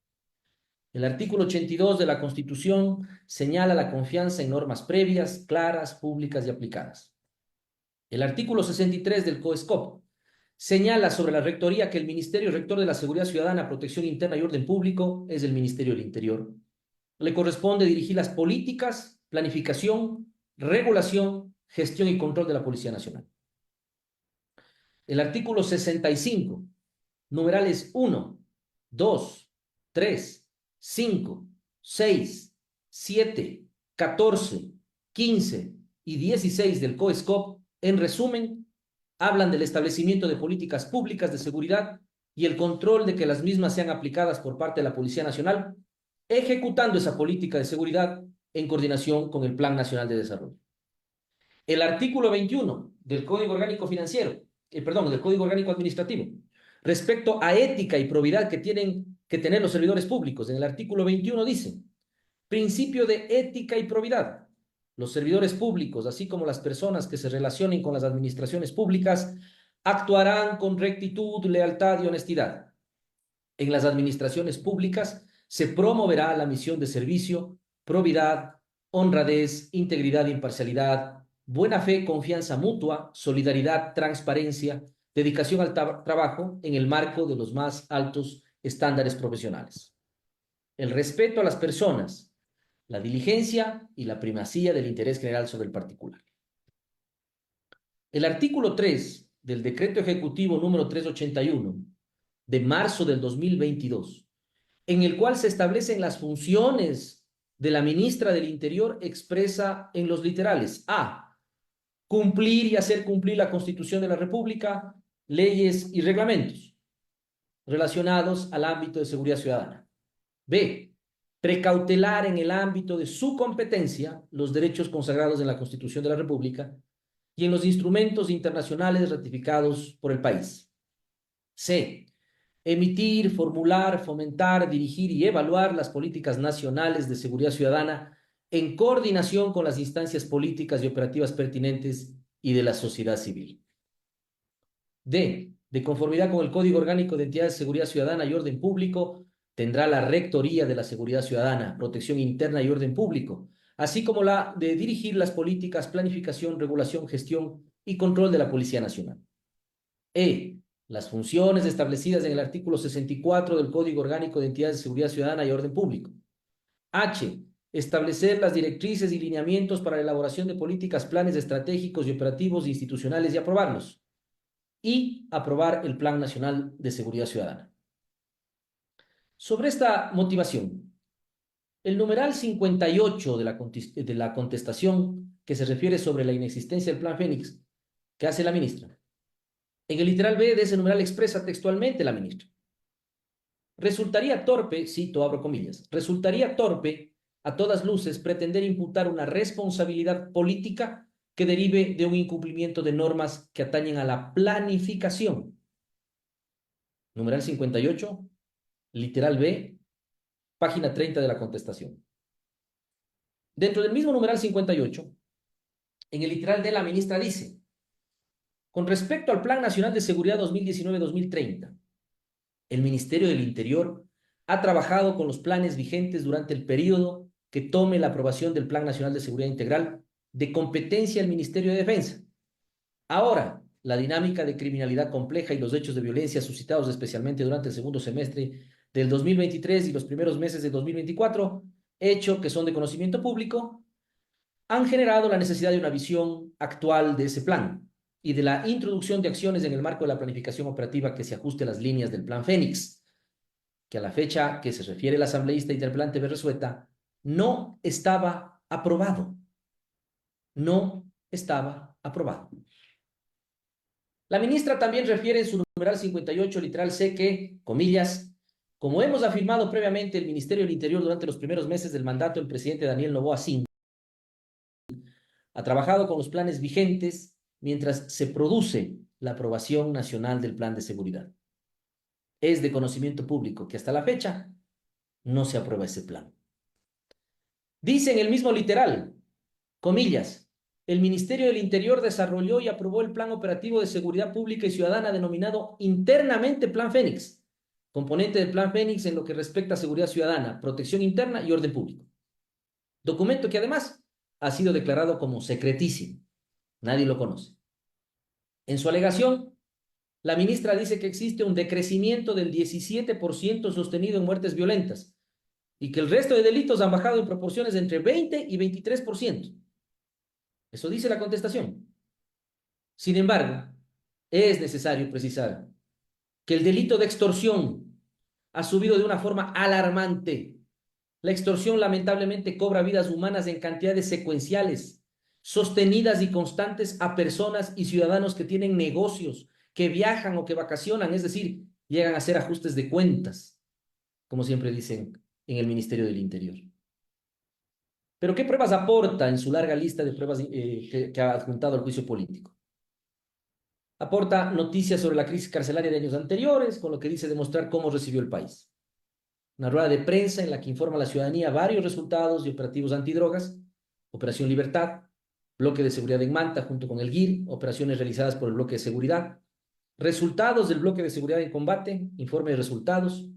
El artículo 82 de la Constitución señala la confianza en normas previas, claras, públicas y aplicadas. El artículo 63 del COESCOP señala sobre la rectoría que el Ministerio Rector de la Seguridad Ciudadana, Protección Interna y Orden Público es el Ministerio del Interior. Le corresponde dirigir las políticas, planificación, regulación, gestión y control de la Policía Nacional. El artículo 65, numerales 1, 2, 3, 5, 6, 7, 14, 15 y 16 del COESCOP, en resumen, hablan del establecimiento de políticas públicas de seguridad y el control de que las mismas sean aplicadas por parte de la Policía Nacional, ejecutando esa política de seguridad en coordinación con el Plan Nacional de Desarrollo. El artículo 21 del Código Orgánico Financiero, del Código Orgánico Administrativo, respecto a ética y probidad que tienen que tener los servidores públicos, en el artículo 21 dice, principio de ética y probidad. Los servidores públicos, así como las personas que se relacionen con las administraciones públicas, actuarán con rectitud, lealtad y honestidad. En las administraciones públicas se promoverá la misión de servicio, probidad, honradez, integridad, imparcialidad, buena fe, confianza mutua, solidaridad, transparencia, dedicación al trabajo en el marco de los más altos estándares profesionales. El respeto a las personas, la diligencia y la primacía del interés general sobre el particular. El artículo 3 del Decreto Ejecutivo número 381 de marzo del 2022, en el cual se establecen las funciones de la ministra del Interior, expresa en los literales: A, cumplir y hacer cumplir la Constitución de la República, leyes y reglamentos relacionados al ámbito de seguridad ciudadana. B, precautelar en el ámbito de su competencia los derechos consagrados en la Constitución de la República y en los instrumentos internacionales ratificados por el país. C, emitir, formular, fomentar, dirigir y evaluar las políticas nacionales de seguridad ciudadana en coordinación con las instancias políticas y operativas pertinentes y de la sociedad civil. D. De conformidad con el Código Orgánico de Entidades de Seguridad Ciudadana y Orden Público, tendrá la Rectoría de la Seguridad Ciudadana, Protección Interna y Orden Público, así como la de dirigir las políticas, planificación, regulación, gestión y control de la Policía Nacional. E. Las funciones establecidas en el artículo 64 del Código Orgánico de Entidades de Seguridad Ciudadana y Orden Público. H. Establecer las directrices y lineamientos para la elaboración de políticas, planes estratégicos y operativos institucionales y aprobarlos. Y aprobar el Plan Nacional de Seguridad Ciudadana. Sobre esta motivación, el numeral 58 de la contestación que se refiere sobre la inexistencia del Plan Fénix, que hace la ministra, en el literal B de ese numeral expresa textualmente la ministra: resultaría torpe, cito, abro comillas, resultaría torpe a todas luces pretender imputar una responsabilidad política que derive de un incumplimiento de normas que atañen a la planificación. Numeral 58, literal B, página 30 de la contestación. Dentro del mismo numeral 58, en el literal D, la ministra dice: con respecto al Plan Nacional de Seguridad 2019-2030, el Ministerio del Interior ha trabajado con los planes vigentes durante el periodo que tome la aprobación del Plan Nacional de Seguridad Integral de competencia del Ministerio de Defensa. Ahora, la dinámica de criminalidad compleja y los hechos de violencia suscitados especialmente durante el segundo semestre del 2023 y los primeros meses de 2024, hecho que son de conocimiento público, han generado la necesidad de una visión actual de ese plan y de la introducción de acciones en el marco de la planificación operativa que se ajuste a las líneas del Plan Fénix, que a la fecha que se refiere el asambleísta interpelante Berresueta no estaba aprobado. No estaba aprobado. La ministra también refiere en su numeral 58, literal C, que, comillas, como hemos afirmado previamente, el Ministerio del Interior durante los primeros meses del mandato del presidente Daniel Noboa Sin ha trabajado con los planes vigentes mientras se produce la aprobación nacional del Plan de Seguridad. Es de conocimiento público que hasta la fecha no se aprueba ese plan. Dice en el mismo literal, comillas, el Ministerio del Interior desarrolló y aprobó el Plan Operativo de Seguridad Pública y Ciudadana denominado internamente Plan Fénix, componente del Plan Fénix en lo que respecta a seguridad ciudadana, protección interna y orden público. Documento que además ha sido declarado como secretísimo. Nadie lo conoce. En su alegación, la ministra dice que existe un decrecimiento del 17% sostenido en muertes violentas y que el resto de delitos han bajado en proporciones de entre 20 y 23%. Eso dice la contestación. Sin embargo, es necesario precisar que el delito de extorsión ha subido de una forma alarmante. La extorsión lamentablemente cobra vidas humanas en cantidades secuenciales, sostenidas y constantes a personas y ciudadanos que tienen negocios, que viajan o que vacacionan, es decir, llegan a hacer ajustes de cuentas, como siempre dicen en el Ministerio del Interior. Pero ¿qué pruebas aporta en su larga lista de pruebas que ha adjuntado al juicio político? Aporta noticias sobre la crisis carcelaria de años anteriores, con lo que dice demostrar cómo recibió el país. Una rueda de prensa en la que informa a la ciudadanía varios resultados de operativos antidrogas, Operación Libertad, bloque de seguridad en Manta junto con el GIR, operaciones realizadas por el bloque de seguridad, resultados del bloque de seguridad en combate, informe de resultados,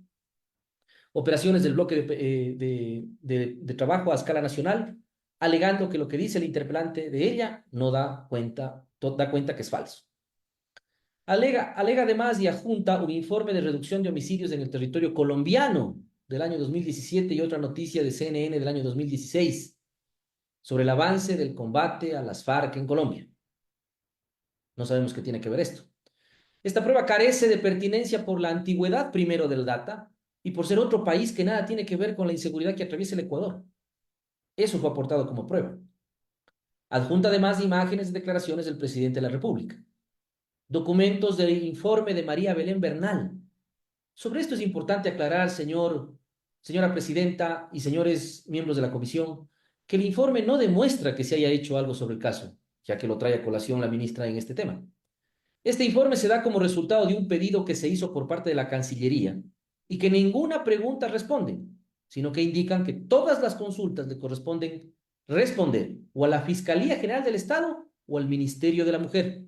operaciones del bloque de trabajo a escala nacional, alegando que lo que dice el interpelante de ella no da cuenta que es falso. Alega además y adjunta un informe de reducción de homicidios en el territorio colombiano del año 2017 y otra noticia de CNN del año 2016 sobre el avance del combate a las FARC en Colombia. No sabemos qué tiene que ver esto. Esta prueba carece de pertinencia por la antigüedad primero del data y por ser otro país que nada tiene que ver con la inseguridad que atraviesa el Ecuador. Eso fue aportado como prueba. Adjunta además imágenes y declaraciones del presidente de la República. Documentos del informe de María Belén Bernal. Sobre esto es importante aclarar, señora presidenta y señores miembros de la comisión, que el informe no demuestra que se haya hecho algo sobre el caso, ya que lo trae a colación la ministra en este tema. Este informe se da como resultado de un pedido que se hizo por parte de la Cancillería y que ninguna pregunta responde, sino que indican que todas las consultas le corresponden responder o a la Fiscalía General del Estado o al Ministerio de la Mujer.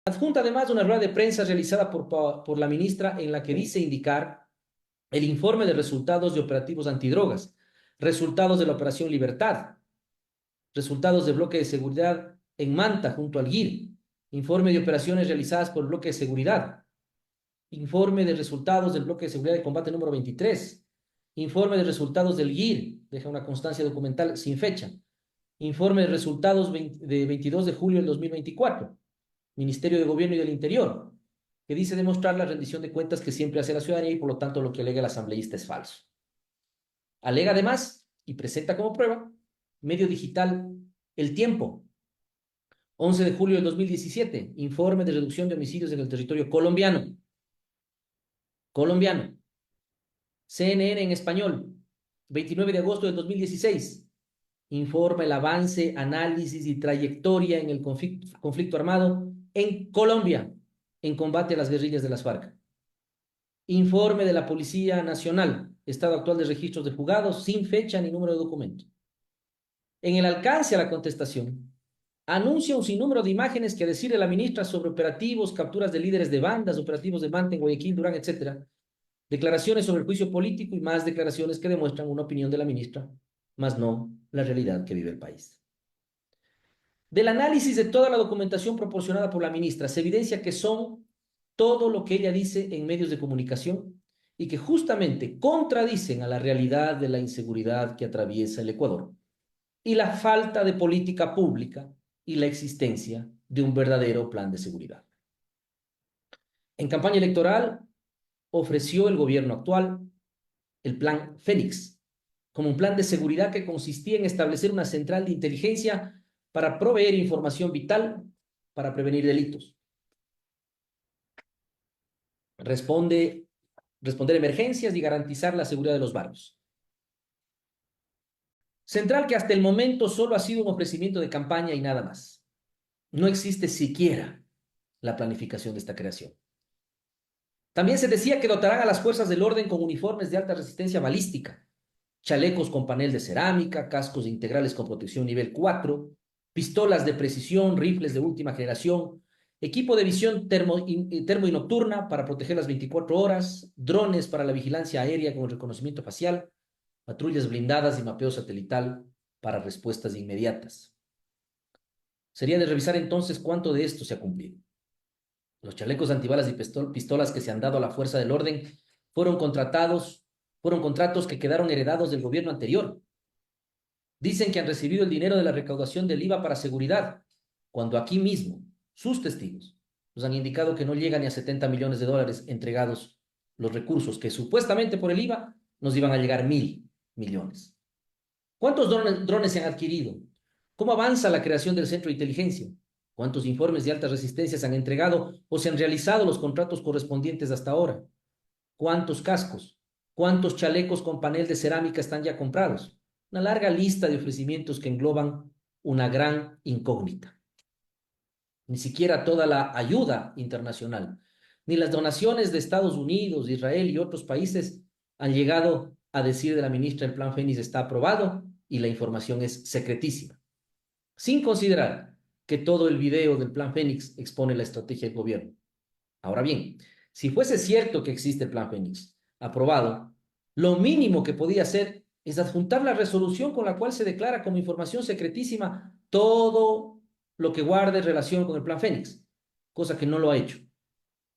Adjunta además una rueda de prensa realizada por la ministra en la que dice indicar el informe de resultados de operativos antidrogas, resultados de la Operación Libertad, resultados de bloque de seguridad en Manta junto al GIR, informe de operaciones realizadas por el bloque de seguridad, informe de resultados del bloque de seguridad de combate número 23, informe de resultados del GIR, deja una constancia documental sin fecha, informe de resultados de 22 de julio del 2024, Ministerio de Gobierno y del Interior, que dice demostrar la rendición de cuentas que siempre hace la ciudadanía y por lo tanto lo que alega el asambleísta es falso. Alega además y presenta como prueba medio digital El Tiempo, 11 de julio del 2017, informe de reducción de homicidios en el territorio colombiano. CNN en español, 29 de agosto del 2016, informa el avance, análisis y trayectoria en el conflicto armado en Colombia en combate a las guerrillas de las FARC. Informe de la Policía Nacional, estado actual de registros de fugados, sin fecha ni número de documento. En el alcance a la contestación, anuncia un sinnúmero de imágenes que a decir de la ministra sobre operativos, capturas de líderes de bandas, operativos de Manta en Guayaquil, Durán, etc., declaraciones sobre el juicio político y más declaraciones que demuestran una opinión de la ministra, más no la realidad que vive el país. Del análisis de toda la documentación proporcionada por la ministra, se evidencia que son todo lo que ella dice en medios de comunicación y que justamente contradicen a la realidad de la inseguridad que atraviesa el Ecuador y la falta de política pública y la existencia de un verdadero plan de seguridad. En campaña electoral, ofreció el gobierno actual el Plan Fénix, como un plan de seguridad que consistía en establecer una central de inteligencia para proveer información vital para prevenir delitos. Responder emergencias y garantizar la seguridad de los barrios. Central que hasta el momento solo ha sido un ofrecimiento de campaña y nada más. No existe siquiera la planificación de esta creación. También se decía que dotarán a las fuerzas del orden con uniformes de alta resistencia balística, chalecos con panel de cerámica, cascos integrales con protección nivel 4, pistolas de precisión, rifles de última generación, equipo de visión termo y nocturna para proteger las 24 horas, drones para la vigilancia aérea con el reconocimiento facial, patrullas blindadas y mapeo satelital para respuestas inmediatas. Sería de revisar entonces cuánto de esto se ha cumplido. Los chalecos antibalas y pistolas que se han dado a la fuerza del orden fueron contratos que quedaron heredados del gobierno anterior. Dicen que han recibido el dinero de la recaudación del IVA para seguridad, cuando aquí mismo sus testigos nos han indicado que no llega ni a 70 millones de dólares entregados los recursos que supuestamente por el IVA nos iban a llegar 1.000 millones. ¿Cuántos drones se han adquirido? ¿Cómo avanza la creación del centro de inteligencia? ¿Cuántos informes de alta resistencia se han entregado o se han realizado los contratos correspondientes hasta ahora? ¿Cuántos cascos? ¿Cuántos chalecos con panel de cerámica están ya comprados? Una larga lista de ofrecimientos que engloban una gran incógnita. Ni siquiera toda la ayuda internacional, ni las donaciones de Estados Unidos, Israel y otros países han llegado a decir de la ministra el Plan Fénix está aprobado y la información es secretísima. Sin considerar que todo el video del Plan Fénix expone la estrategia del gobierno. Ahora bien, si fuese cierto que existe el Plan Fénix aprobado, lo mínimo que podía hacer es adjuntar la resolución con la cual se declara como información secretísima todo lo que guarde relación con el Plan Fénix, cosa que no lo ha hecho.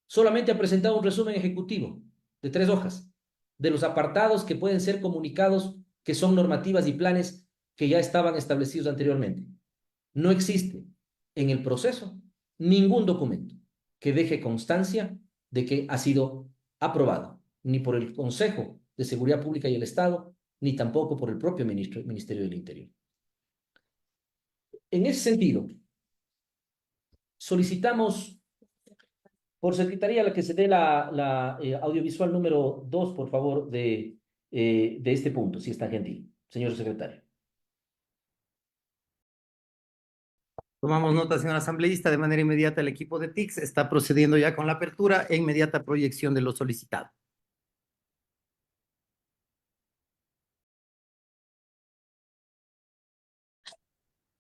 Solamente ha presentado un resumen ejecutivo de 3 hojas de los apartados que pueden ser comunicados, que son normativas y planes que ya estaban establecidos anteriormente. No existe en el proceso ningún documento que deje constancia de que ha sido aprobado, ni por el Consejo de Seguridad Pública y el Estado, ni tampoco por el propio Ministerio del Interior. En ese sentido, solicitamos por secretaría la que se dé la audiovisual número 2, por favor, de este punto, si es tan gentil, señor secretario. Tomamos nota, señor asambleísta. De manera inmediata, el equipo de TICS está procediendo ya con la apertura e inmediata proyección de lo solicitado.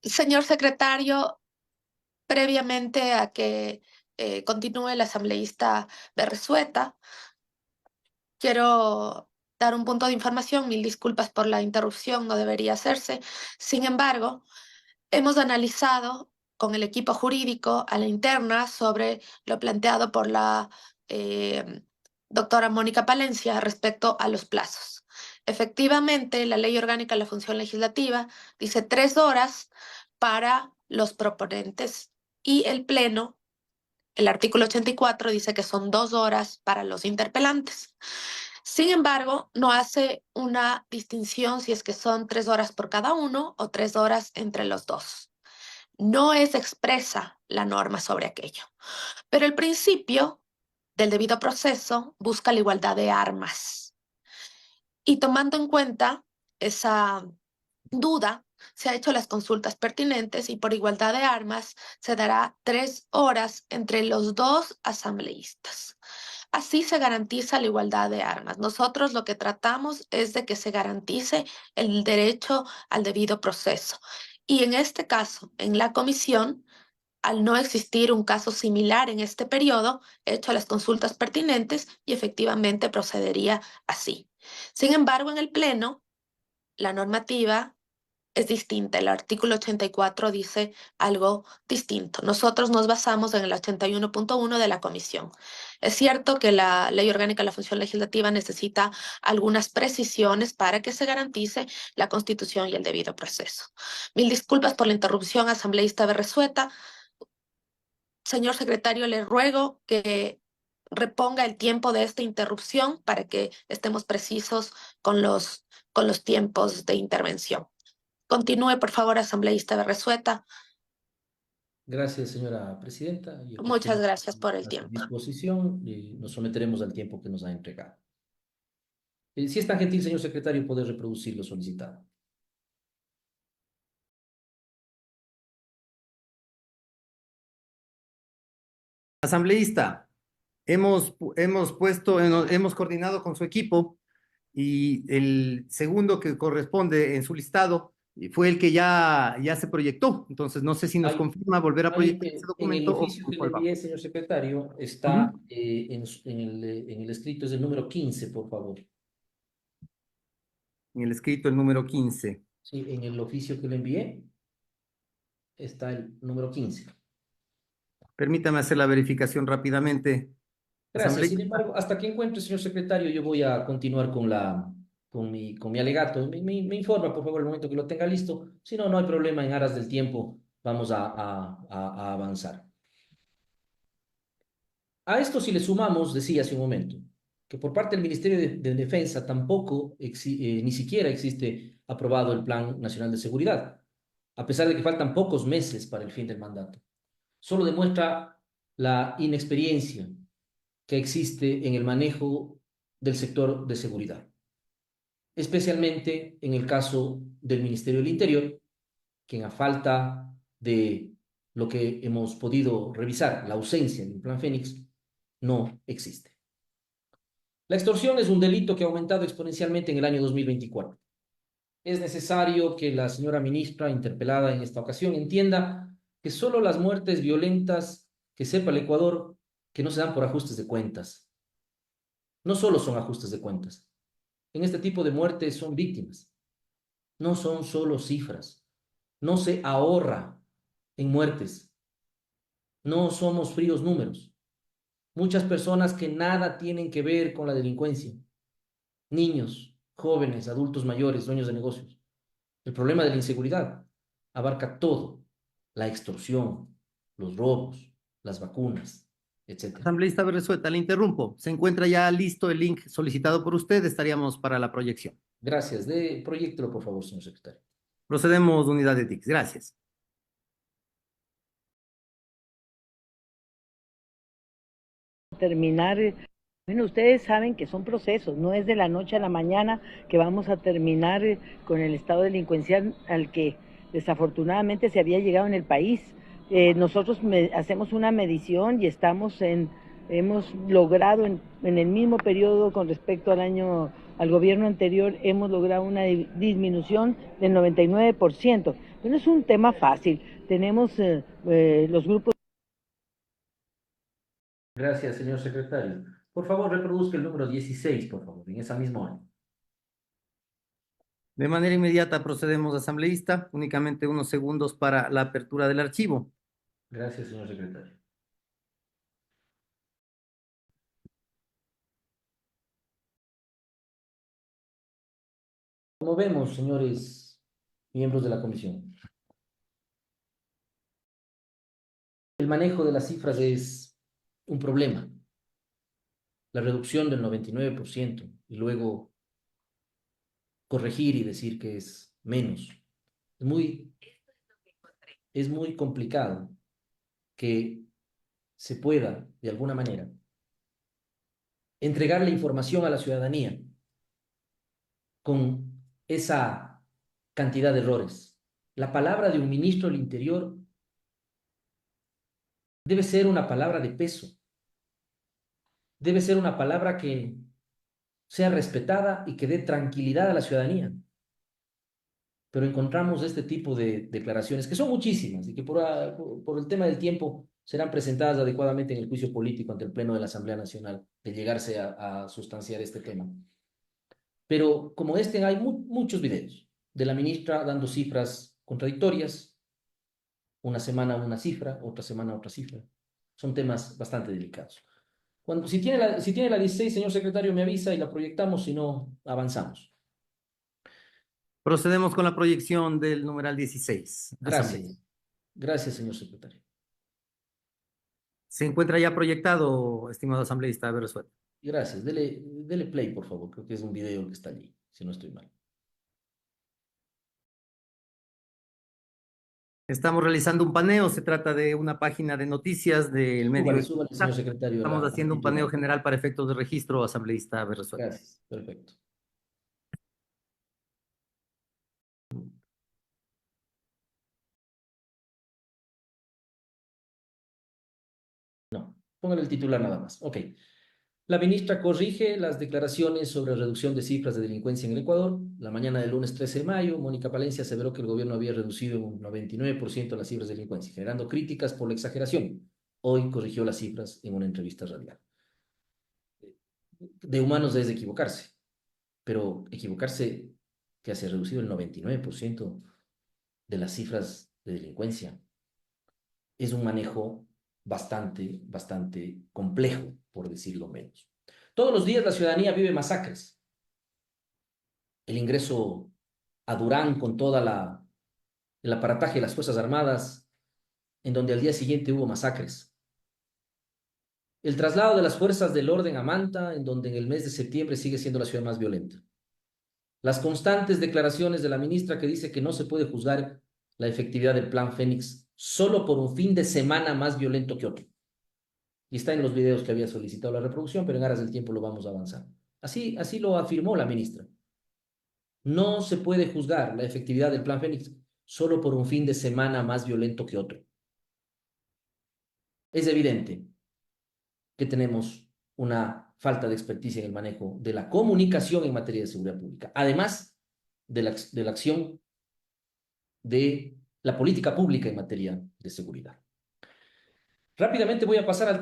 Señor secretario, previamente a que continúe el asambleísta Berresueta, quiero dar un punto de información. Mil disculpas por la interrupción, no debería hacerse. Sin embargo, hemos analizado con el equipo jurídico a la interna sobre lo planteado por la doctora Mónica Palencia respecto a los plazos. Efectivamente, la Ley Orgánica de la Función Legislativa dice 3 horas para los proponentes y el Pleno, el artículo 84, dice que son 2 horas para los interpelantes. Sin embargo, no hace una distinción si es que son 3 horas por cada uno o 3 horas entre los dos. No es expresa la norma sobre aquello, pero el principio del debido proceso busca la igualdad de armas. Y tomando en cuenta esa duda, se han hecho las consultas pertinentes y por igualdad de armas se dará 3 horas entre los dos asambleístas. Así se garantiza la igualdad de armas. Nosotros lo que tratamos es de que se garantice el derecho al debido proceso. Y en este caso, en la comisión, al no existir un caso similar en este periodo, he hecho las consultas pertinentes y efectivamente procedería así. Sin embargo, en el Pleno, la normativa es distinta. El artículo 84 dice algo distinto. Nosotros nos basamos en el 81.1 de la Comisión. Es cierto que la Ley Orgánica de la Función Legislativa necesita algunas precisiones para que se garantice la Constitución y el debido proceso. Mil disculpas por la interrupción, asambleísta Berresueta. Señor secretario, le ruego que reponga el tiempo de esta interrupción para que estemos precisos con los tiempos de intervención. Continúe, por favor, asambleísta Berresueta. Gracias, señora presidenta. Y aquí Muchas estoy gracias por el a su tiempo. disposición y nos someteremos al tiempo que nos ha entregado. Si es tan gentil, señor secretario, poder reproducir lo solicitado. Asambleísta, hemos coordinado con su equipo y el segundo que corresponde en su listado fue el que ya se proyectó. Entonces, no sé si nos Hay- confirma volver a Ahí, proyectar ese en el documento o oficio por que le cuál vamos. envié, señor secretario, está en el escrito, es el número 15, por favor. En el escrito, el número 15. Sí, en el oficio que le envié está el número 15. Permítame hacer la verificación rápidamente. Gracias. Sin Asambleísta. embargo, hasta que encuentre, señor secretario, yo voy a continuar con mi alegato. Me informa, por favor, el momento que lo tenga listo. Si no, no hay problema, en aras del tiempo vamos a avanzar. A esto si le sumamos, decía hace un momento, que por parte del Ministerio de Defensa tampoco, ni siquiera existe aprobado el Plan Nacional de Seguridad, a pesar de que faltan pocos meses para el fin del mandato. Solo demuestra la inexperiencia que existe en el manejo del sector de seguridad, especialmente en el caso del Ministerio del Interior, que a falta de lo que hemos podido revisar, la ausencia del Plan Fénix, no existe. La extorsión es un delito que ha aumentado exponencialmente en el año 2024. Es necesario que la señora ministra, interpelada en esta ocasión, entienda que solo las muertes violentas que sepa el Ecuador, que no se dan por ajustes de cuentas. No solo son ajustes de cuentas. En este tipo de muertes son víctimas. No son solo cifras. No se ahorra en muertes. No somos fríos números. Muchas personas que nada tienen que ver con la delincuencia. Niños, jóvenes, adultos mayores, dueños de negocios. El problema de la inseguridad abarca todo. La extorsión, los robos, las vacunas, etc. Asambleísta Berresueta, le interrumpo. Se encuentra ya listo el link solicitado por usted. Estaríamos para la proyección. Gracias. Proyéctelo, por favor, señor secretario. Procedemos, unidad de TICS. Gracias. Terminar, bueno, ustedes saben que son procesos, no es de la noche a la mañana que vamos a terminar con el estado delincuencial al que desafortunadamente se había llegado en el país. nosotros hacemos una medición y hemos logrado en el mismo periodo con respecto al gobierno anterior, hemos logrado una disminución del 99%. Pero no es un tema fácil. Tenemos los grupos. Gracias, señor secretario. Por favor, reproduzca el número 16, por favor, en esa misma hora. De manera inmediata procedemos, asambleísta. Únicamente unos segundos para la apertura del archivo. Gracias, señor secretario. Como vemos, señores miembros de la comisión, el manejo de las cifras es un problema. La reducción del 99% y luego corregir y decir que es menos. Es muy complicado que se pueda, de alguna manera, entregar la información a la ciudadanía con esa cantidad de errores. La palabra de un ministro del Interior debe ser una palabra de peso. Debe ser una palabra que sea respetada y que dé tranquilidad a la ciudadanía. Pero encontramos este tipo de declaraciones, que son muchísimas y que por el tema del tiempo serán presentadas adecuadamente en el juicio político ante el Pleno de la Asamblea Nacional, de llegarse a sustanciar este tema. Pero como este, hay muchos videos de la ministra dando cifras contradictorias, una semana una cifra, otra semana otra cifra. Son temas bastante delicados. Si tiene la 16, señor secretario, me avisa y la proyectamos, si no, avanzamos. Procedemos con la proyección del numeral 16. Gracias. Gracias, señor secretario. Se encuentra ya proyectado, estimado asambleísta, haber resuelto. Gracias. Dele play, por favor. Creo que es un video que está allí, si no estoy mal. Estamos realizando un paneo. Se trata de una página de noticias del medio. Súbale, señor secretario. Estamos haciendo un paneo general para efectos de registro, asambleísta, haber resuelto. Gracias. Perfecto. No, póngale el titular nada más. Ok. La ministra corrige las declaraciones sobre reducción de cifras de delincuencia en el Ecuador. La mañana del lunes 13 de mayo, Mónica Palencia aseveró que el gobierno había reducido en un 99% las cifras de delincuencia, generando críticas por la exageración. Hoy corrigió las cifras en una entrevista radial. De humanos es equivocarse, pero equivocarse que se ha reducido el 99% de las cifras de delincuencia es un manejo bastante complejo, por decirlo menos. Todos los días la ciudadanía vive masacres. El ingreso a Durán con el aparataje de las Fuerzas Armadas, en donde al día siguiente hubo masacres. El traslado de las fuerzas del orden a Manta, en donde en el mes de septiembre sigue siendo la ciudad más violenta. Las constantes declaraciones de la ministra que dice que no se puede juzgar la efectividad del Plan Fénix solo por un fin de semana más violento que otro. Y está en los videos que había solicitado la reproducción, pero en aras del tiempo lo vamos a avanzar. Así lo afirmó la ministra. No se puede juzgar la efectividad del Plan Fénix solo por un fin de semana más violento que otro. Es evidente que tenemos una falta de experticia en el manejo de la comunicación en materia de seguridad pública, además de la acción de la política pública en materia de seguridad. Rápidamente voy a pasar al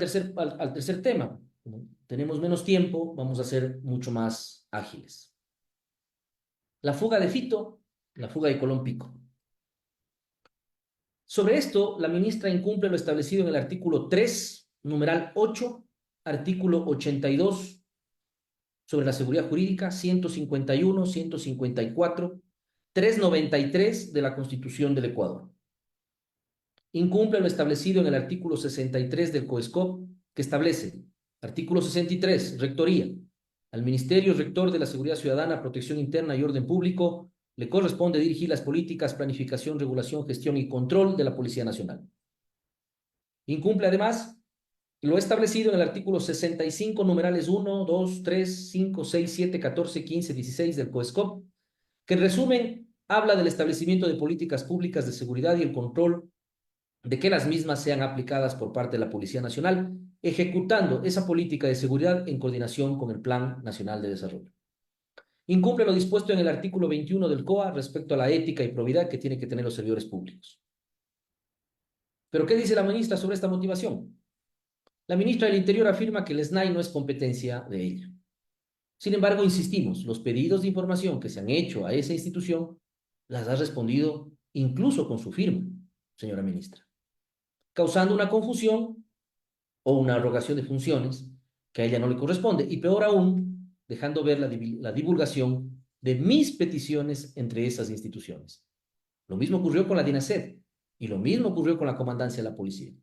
tercer tema. Como tenemos menos tiempo, vamos a ser mucho más ágiles. La fuga de Fito, la fuga de Colón Pico. Sobre esto, la ministra incumple lo establecido en el artículo 3, numeral 8, artículo 82 sobre la seguridad jurídica, 151, 154, 393 de la Constitución del Ecuador. Incumple lo establecido en el artículo 63 del COESCOP, que establece, artículo 63, rectoría. Al Ministerio Rector de la Seguridad Ciudadana, Protección Interna y Orden Público le corresponde dirigir las políticas, planificación, regulación, gestión y control de la Policía Nacional. Incumple además lo establecido en el artículo 65, numerales 1, 2, 3, 5, 6, 7, 14, 15, 16 del COESCOP, que en resumen habla del establecimiento de políticas públicas de seguridad y el control de que las mismas sean aplicadas por parte de la Policía Nacional, ejecutando esa política de seguridad en coordinación con el Plan Nacional de Desarrollo. Incumple lo dispuesto en el artículo 21 del COA respecto a la ética y probidad que tienen que tener los servidores públicos. ¿Pero qué dice la ministra sobre esta motivación? La ministra del Interior afirma que el SNAI no es competencia de ella. Sin embargo, insistimos, los pedidos de información que se han hecho a esa institución las ha respondido incluso con su firma, señora ministra, causando una confusión o una arrogación de funciones que a ella no le corresponde, y peor aún, dejando ver la divulgación de mis peticiones entre esas instituciones. Lo mismo ocurrió con la DINASED y lo mismo ocurrió con la Comandancia de la Policía.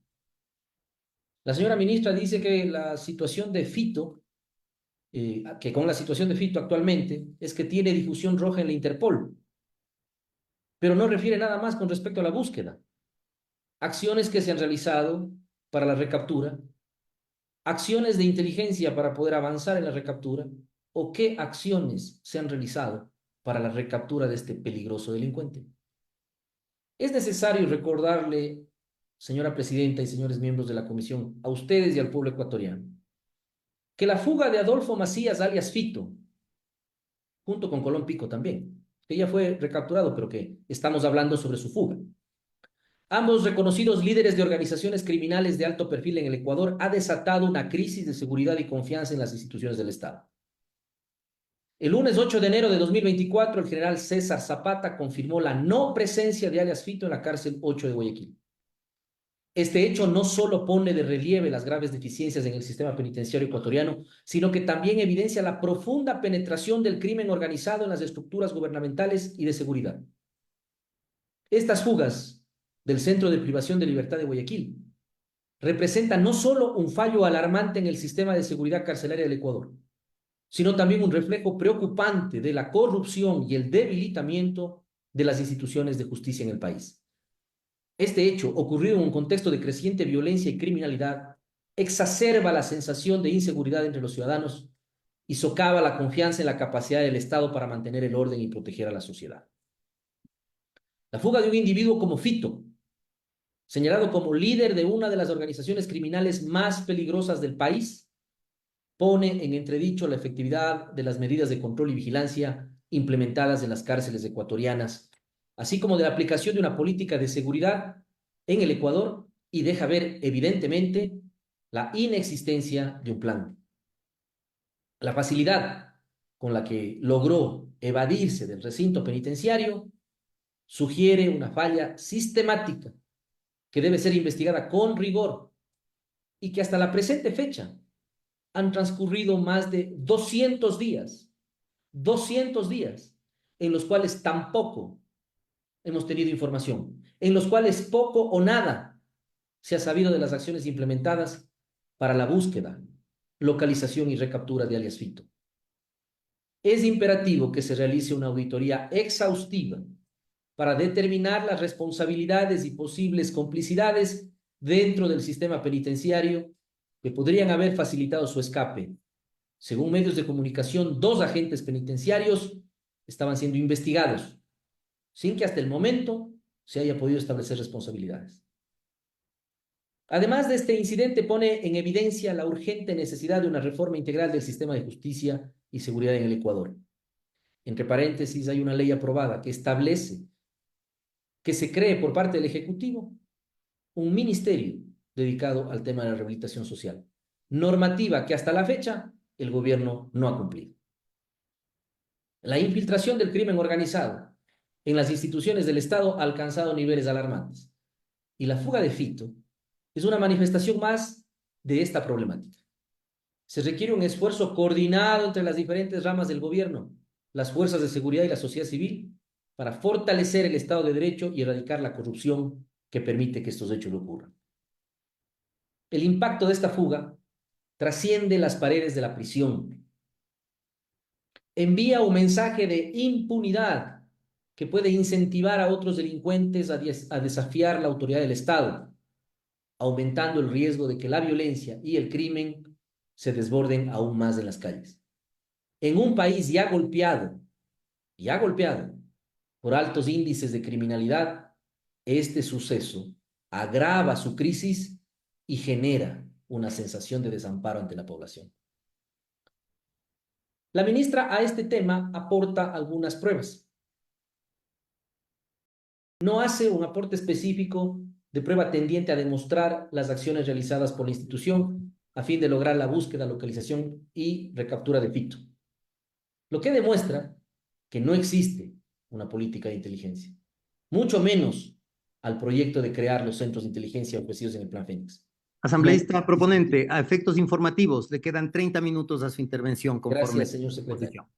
La señora ministra dice que la situación de Fito, que con la situación de Fito actualmente es que tiene difusión roja en la Interpol, pero no refiere nada más con respecto a la búsqueda. Acciones que se han realizado para la recaptura, acciones de inteligencia para poder avanzar en la recaptura, o qué acciones se han realizado para la recaptura de este peligroso delincuente. Es necesario recordarle, señora presidenta y señores miembros de la comisión, a ustedes y al pueblo ecuatoriano, que la fuga de Adolfo Macías, alias Fito, junto con Colón Pico también, que ya fue recapturado, pero que estamos hablando sobre su fuga. Ambos reconocidos líderes de organizaciones criminales de alto perfil en el Ecuador, ha desatado una crisis de seguridad y confianza en las instituciones del Estado. El lunes 8 de enero de 2024, el general César Zapata confirmó la no presencia de alias Fito en la cárcel 8 de Guayaquil. Este hecho no solo pone de relieve las graves deficiencias en el sistema penitenciario ecuatoriano, sino que también evidencia la profunda penetración del crimen organizado en las estructuras gubernamentales y de seguridad. Estas fugas del Centro de Privación de Libertad de Guayaquil representan no solo un fallo alarmante en el sistema de seguridad carcelaria del Ecuador, sino también un reflejo preocupante de la corrupción y el debilitamiento de las instituciones de justicia en el país. Este hecho, ocurrido en un contexto de creciente violencia y criminalidad, exacerba la sensación de inseguridad entre los ciudadanos y socava la confianza en la capacidad del Estado para mantener el orden y proteger a la sociedad. La fuga de un individuo como Fito, señalado como líder de una de las organizaciones criminales más peligrosas del país, pone en entredicho la efectividad de las medidas de control y vigilancia implementadas en las cárceles ecuatorianas, así como de la aplicación de una política de seguridad en el Ecuador, y deja ver evidentemente la inexistencia de un plan. La facilidad con la que logró evadirse del recinto penitenciario sugiere una falla sistemática que debe ser investigada con rigor, y que hasta la presente fecha han transcurrido más de 200 días, en los cuales tampoco hemos tenido información, en los cuales poco o nada se ha sabido de las acciones implementadas para la búsqueda, localización y recaptura de alias Fito. Es imperativo que se realice una auditoría exhaustiva para determinar las responsabilidades y posibles complicidades dentro del sistema penitenciario que podrían haber facilitado su escape. Según medios de comunicación, 2 agentes penitenciarios estaban siendo investigados, sin que hasta el momento se haya podido establecer responsabilidades. Además de este incidente, pone en evidencia la urgente necesidad de una reforma integral del sistema de justicia y seguridad en el Ecuador. Entre paréntesis, hay una ley aprobada que establece que se cree por parte del Ejecutivo un ministerio dedicado al tema de la rehabilitación social, normativa que hasta la fecha el gobierno no ha cumplido. La infiltración del crimen organizado en las instituciones del Estado ha alcanzado niveles alarmantes, y la fuga de Fito es una manifestación más de esta problemática. Se requiere un esfuerzo coordinado entre las diferentes ramas del gobierno, las fuerzas de seguridad y la sociedad civil, para fortalecer el Estado de Derecho y erradicar la corrupción que permite que estos hechos ocurran. El impacto de esta fuga trasciende las paredes de la prisión. Envía un mensaje de impunidad que puede incentivar a otros delincuentes a desafiar la autoridad del Estado, aumentando el riesgo de que la violencia y el crimen se desborden aún más en las calles. En un país ya golpeado por altos índices de criminalidad, este suceso agrava su crisis y genera una sensación de desamparo ante la población. La ministra a este tema aporta algunas pruebas. No hace un aporte específico de prueba tendiente a demostrar las acciones realizadas por la institución a fin de lograr la búsqueda, localización y recaptura de Fito. Lo que demuestra que no existe una política de inteligencia, mucho menos al proyecto de crear los centros de inteligencia ofrecidos en el Plan Fénix. Asambleísta proponente, a efectos informativos, le quedan 30 minutos a su intervención conforme. Gracias, señor secretario.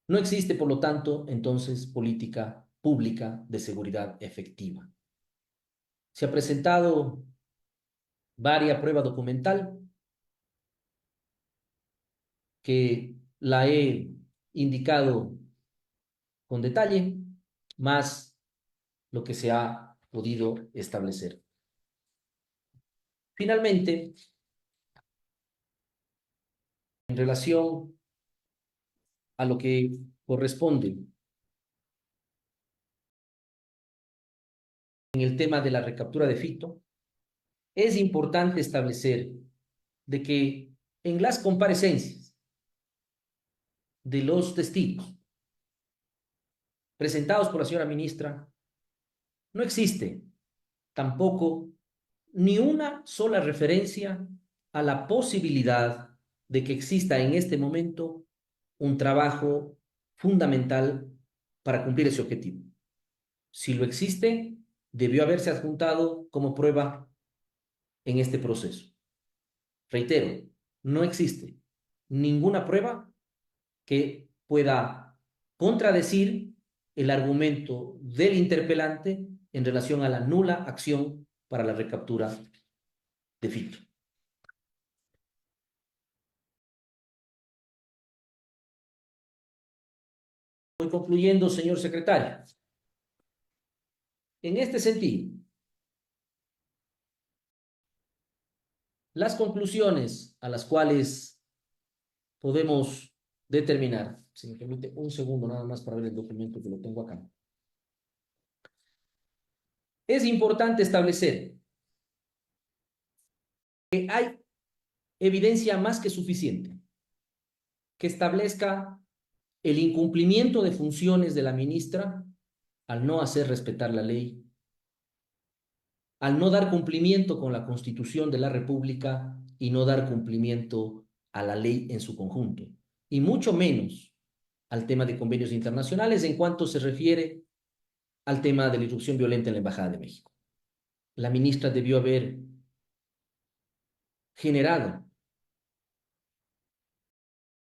No existe, por lo tanto, entonces, política pública de seguridad efectiva. Se ha presentado varia prueba documental que la he indicado con detalle, más lo que se ha podido establecer. Finalmente, en relación a lo que corresponde en el tema de la recaptura de Fito, es importante establecer de que en las comparecencias de los testigos presentados por la señora ministra, no existe tampoco ni una sola referencia a la posibilidad de que exista en este momento un trabajo fundamental para cumplir ese objetivo. Si lo existe, debió haberse adjuntado como prueba en este proceso. Reitero, no existe ninguna prueba que pueda contradecir el argumento del interpelante en relación a la nula acción para la recaptura de Fito. Voy concluyendo, señor secretario. En este sentido, las conclusiones a las cuales podemos determinar, si me permite un segundo nada más para ver el documento que lo tengo acá. Es importante establecer que hay evidencia más que suficiente que establezca el incumplimiento de funciones de la ministra al no hacer respetar la ley, al no dar cumplimiento con la Constitución de la República y no dar cumplimiento a la ley en su conjunto, y mucho menos al tema de convenios internacionales en cuanto se refiere al tema de la irrupción violenta en la Embajada de México. La ministra debió haber generado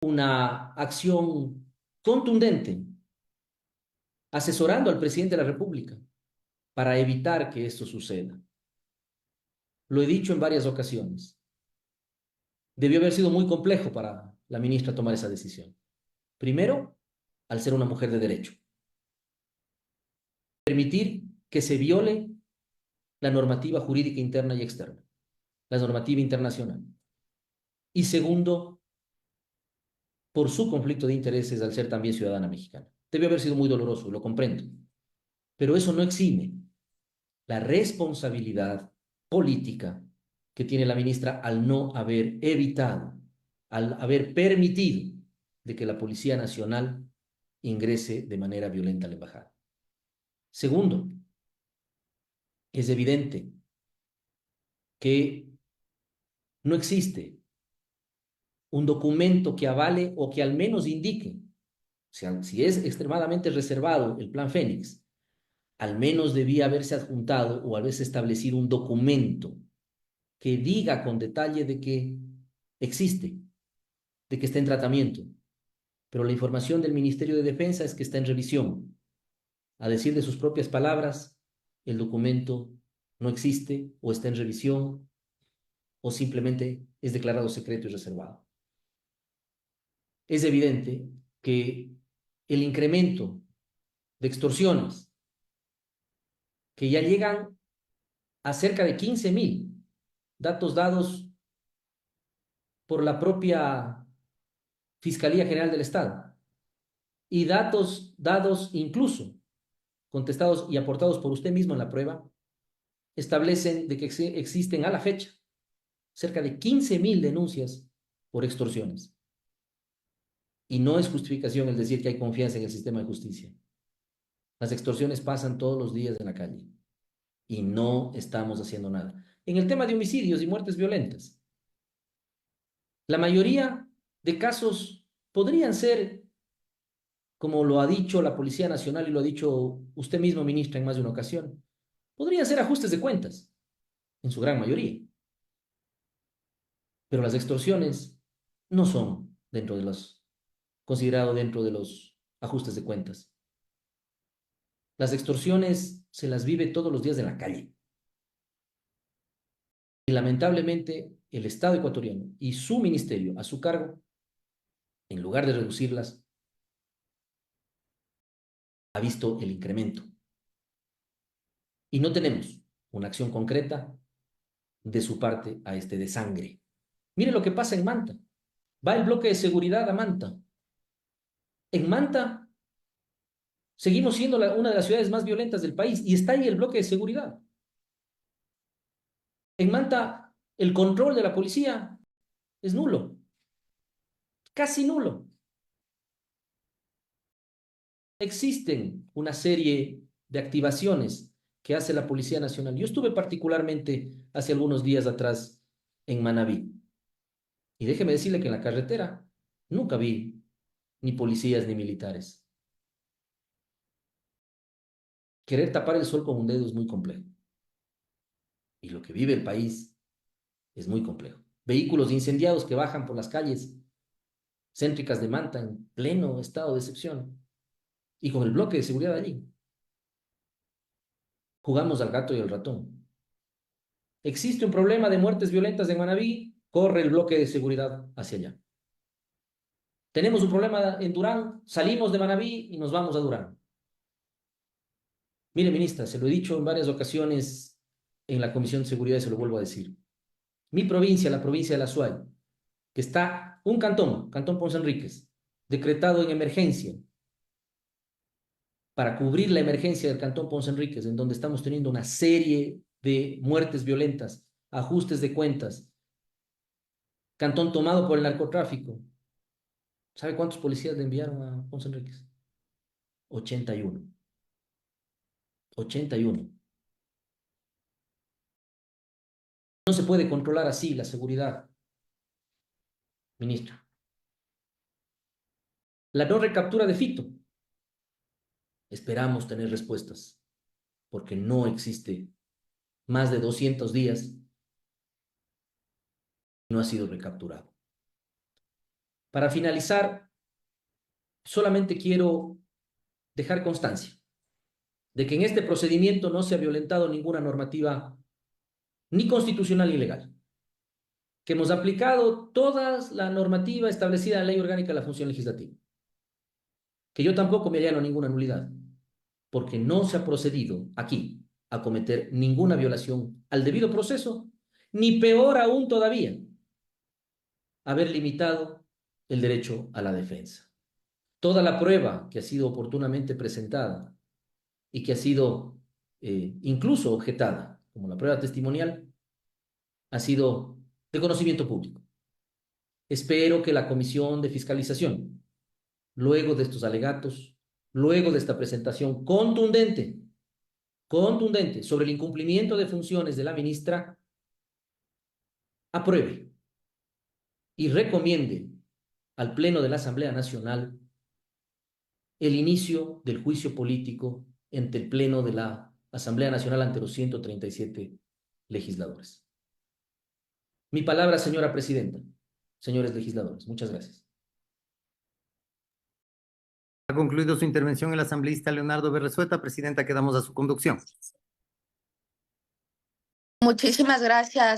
una acción contundente asesorando al presidente de la República para evitar que esto suceda. Lo he dicho en varias ocasiones. Debió haber sido muy complejo para la ministra tomar esa decisión. Primero, al ser una mujer de derecho. Permitir que se viole la normativa jurídica interna y externa, la normativa internacional. Y segundo, por su conflicto de intereses al ser también ciudadana mexicana. Debió haber sido muy doloroso, lo comprendo. Pero eso no exime la responsabilidad política que tiene la ministra al no haber evitado, al haber permitido de que la Policía Nacional ingrese de manera violenta a la embajada. Segundo, es evidente que no existe un documento que avale o que al menos indique, o sea, si es extremadamente reservado el Plan Fénix, al menos debía haberse adjuntado o haberse establecido un documento que diga con detalle de que existe, de que está en tratamiento. Pero la información del Ministerio de Defensa es que está en revisión. A decir de sus propias palabras, el documento no existe o está en revisión o simplemente es declarado secreto y reservado. Es evidente que el incremento de extorsiones que ya llegan a cerca de 15,000, datos dados por la propia Fiscalía General del Estado, y datos dados incluso, contestados y aportados por usted mismo en la prueba, establecen de que existen a la fecha cerca de 15.000 denuncias por extorsiones. Y no es justificación el decir que hay confianza en el sistema de justicia. Las extorsiones pasan todos los días en la calle y no estamos haciendo nada. En el tema de homicidios y muertes violentas, la mayoría de casos podrían ser, como lo ha dicho la Policía Nacional y lo ha dicho usted mismo, ministra, en más de una ocasión, podrían ser ajustes de cuentas, en su gran mayoría. Pero las extorsiones no son considerado dentro de los ajustes de cuentas. Las extorsiones se las vive todos los días en la calle. Y lamentablemente el Estado ecuatoriano y su ministerio a su cargo, en lugar de reducirlas, ha visto el incremento. Y no tenemos una acción concreta de su parte a este desangre. Mire lo que pasa en Manta. Va el bloque de seguridad a Manta. En Manta seguimos siendo una de las ciudades más violentas del país y está ahí el bloque de seguridad. En Manta el control de la policía es nulo, casi nulo. Existen una serie de activaciones que hace la Policía Nacional. Yo estuve particularmente hace algunos días atrás en Manabí. Y déjeme decirle que en la carretera nunca vi ni policías ni militares. Querer tapar el sol con un dedo es muy complejo. Y lo que vive el país es muy complejo. Vehículos incendiados que bajan por las calles céntricas de Manta en pleno estado de excepción. Y con el bloque de seguridad allí. Jugamos al gato y al ratón. Existe un problema de muertes violentas en Manabí, corre el bloque de seguridad hacia allá. Tenemos un problema en Durán, salimos de Manabí y nos vamos a Durán. Mire, ministra, se lo he dicho en varias ocasiones en la Comisión de Seguridad y se lo vuelvo a decir. Mi provincia, la provincia de La Suay, que está un cantón, Cantón Ponce Enríquez, decretado en emergencia para cubrir la emergencia del Cantón Ponce Enríquez, en donde estamos teniendo una serie de muertes violentas, ajustes de cuentas, cantón tomado por el narcotráfico. ¿Sabe cuántos policías le enviaron a Ponce Enríquez? 81. 81. No se puede controlar así la seguridad, ministro. La no recaptura de Fito. Esperamos tener respuestas, porque no existe más de 200 días y no ha sido recapturado. Para finalizar, solamente quiero dejar constancia de que en este procedimiento no se ha violentado ninguna normativa ni constitucional ni legal, que hemos aplicado toda la normativa establecida en la Ley Orgánica de la Función Legislativa, que yo tampoco me allano ninguna nulidad, porque no se ha procedido aquí a cometer ninguna violación al debido proceso, ni peor aún todavía, haber limitado el derecho a la defensa. Toda la prueba que ha sido oportunamente presentada y que ha sido incluso objetada, como la prueba testimonial, ha sido de conocimiento público. Espero que la Comisión de Fiscalización, luego de estos alegatos, luego de esta presentación contundente sobre el incumplimiento de funciones de la ministra, apruebe y recomiende al Pleno de la Asamblea Nacional el inicio del juicio político ante el Pleno de la Asamblea Nacional ante los 137 legisladores. Mi palabra, señora presidenta, señores legisladores. Muchas gracias. Ha concluido su intervención el asambleísta Leonardo Berresueta. Presidenta, quedamos a su conducción. Muchísimas gracias.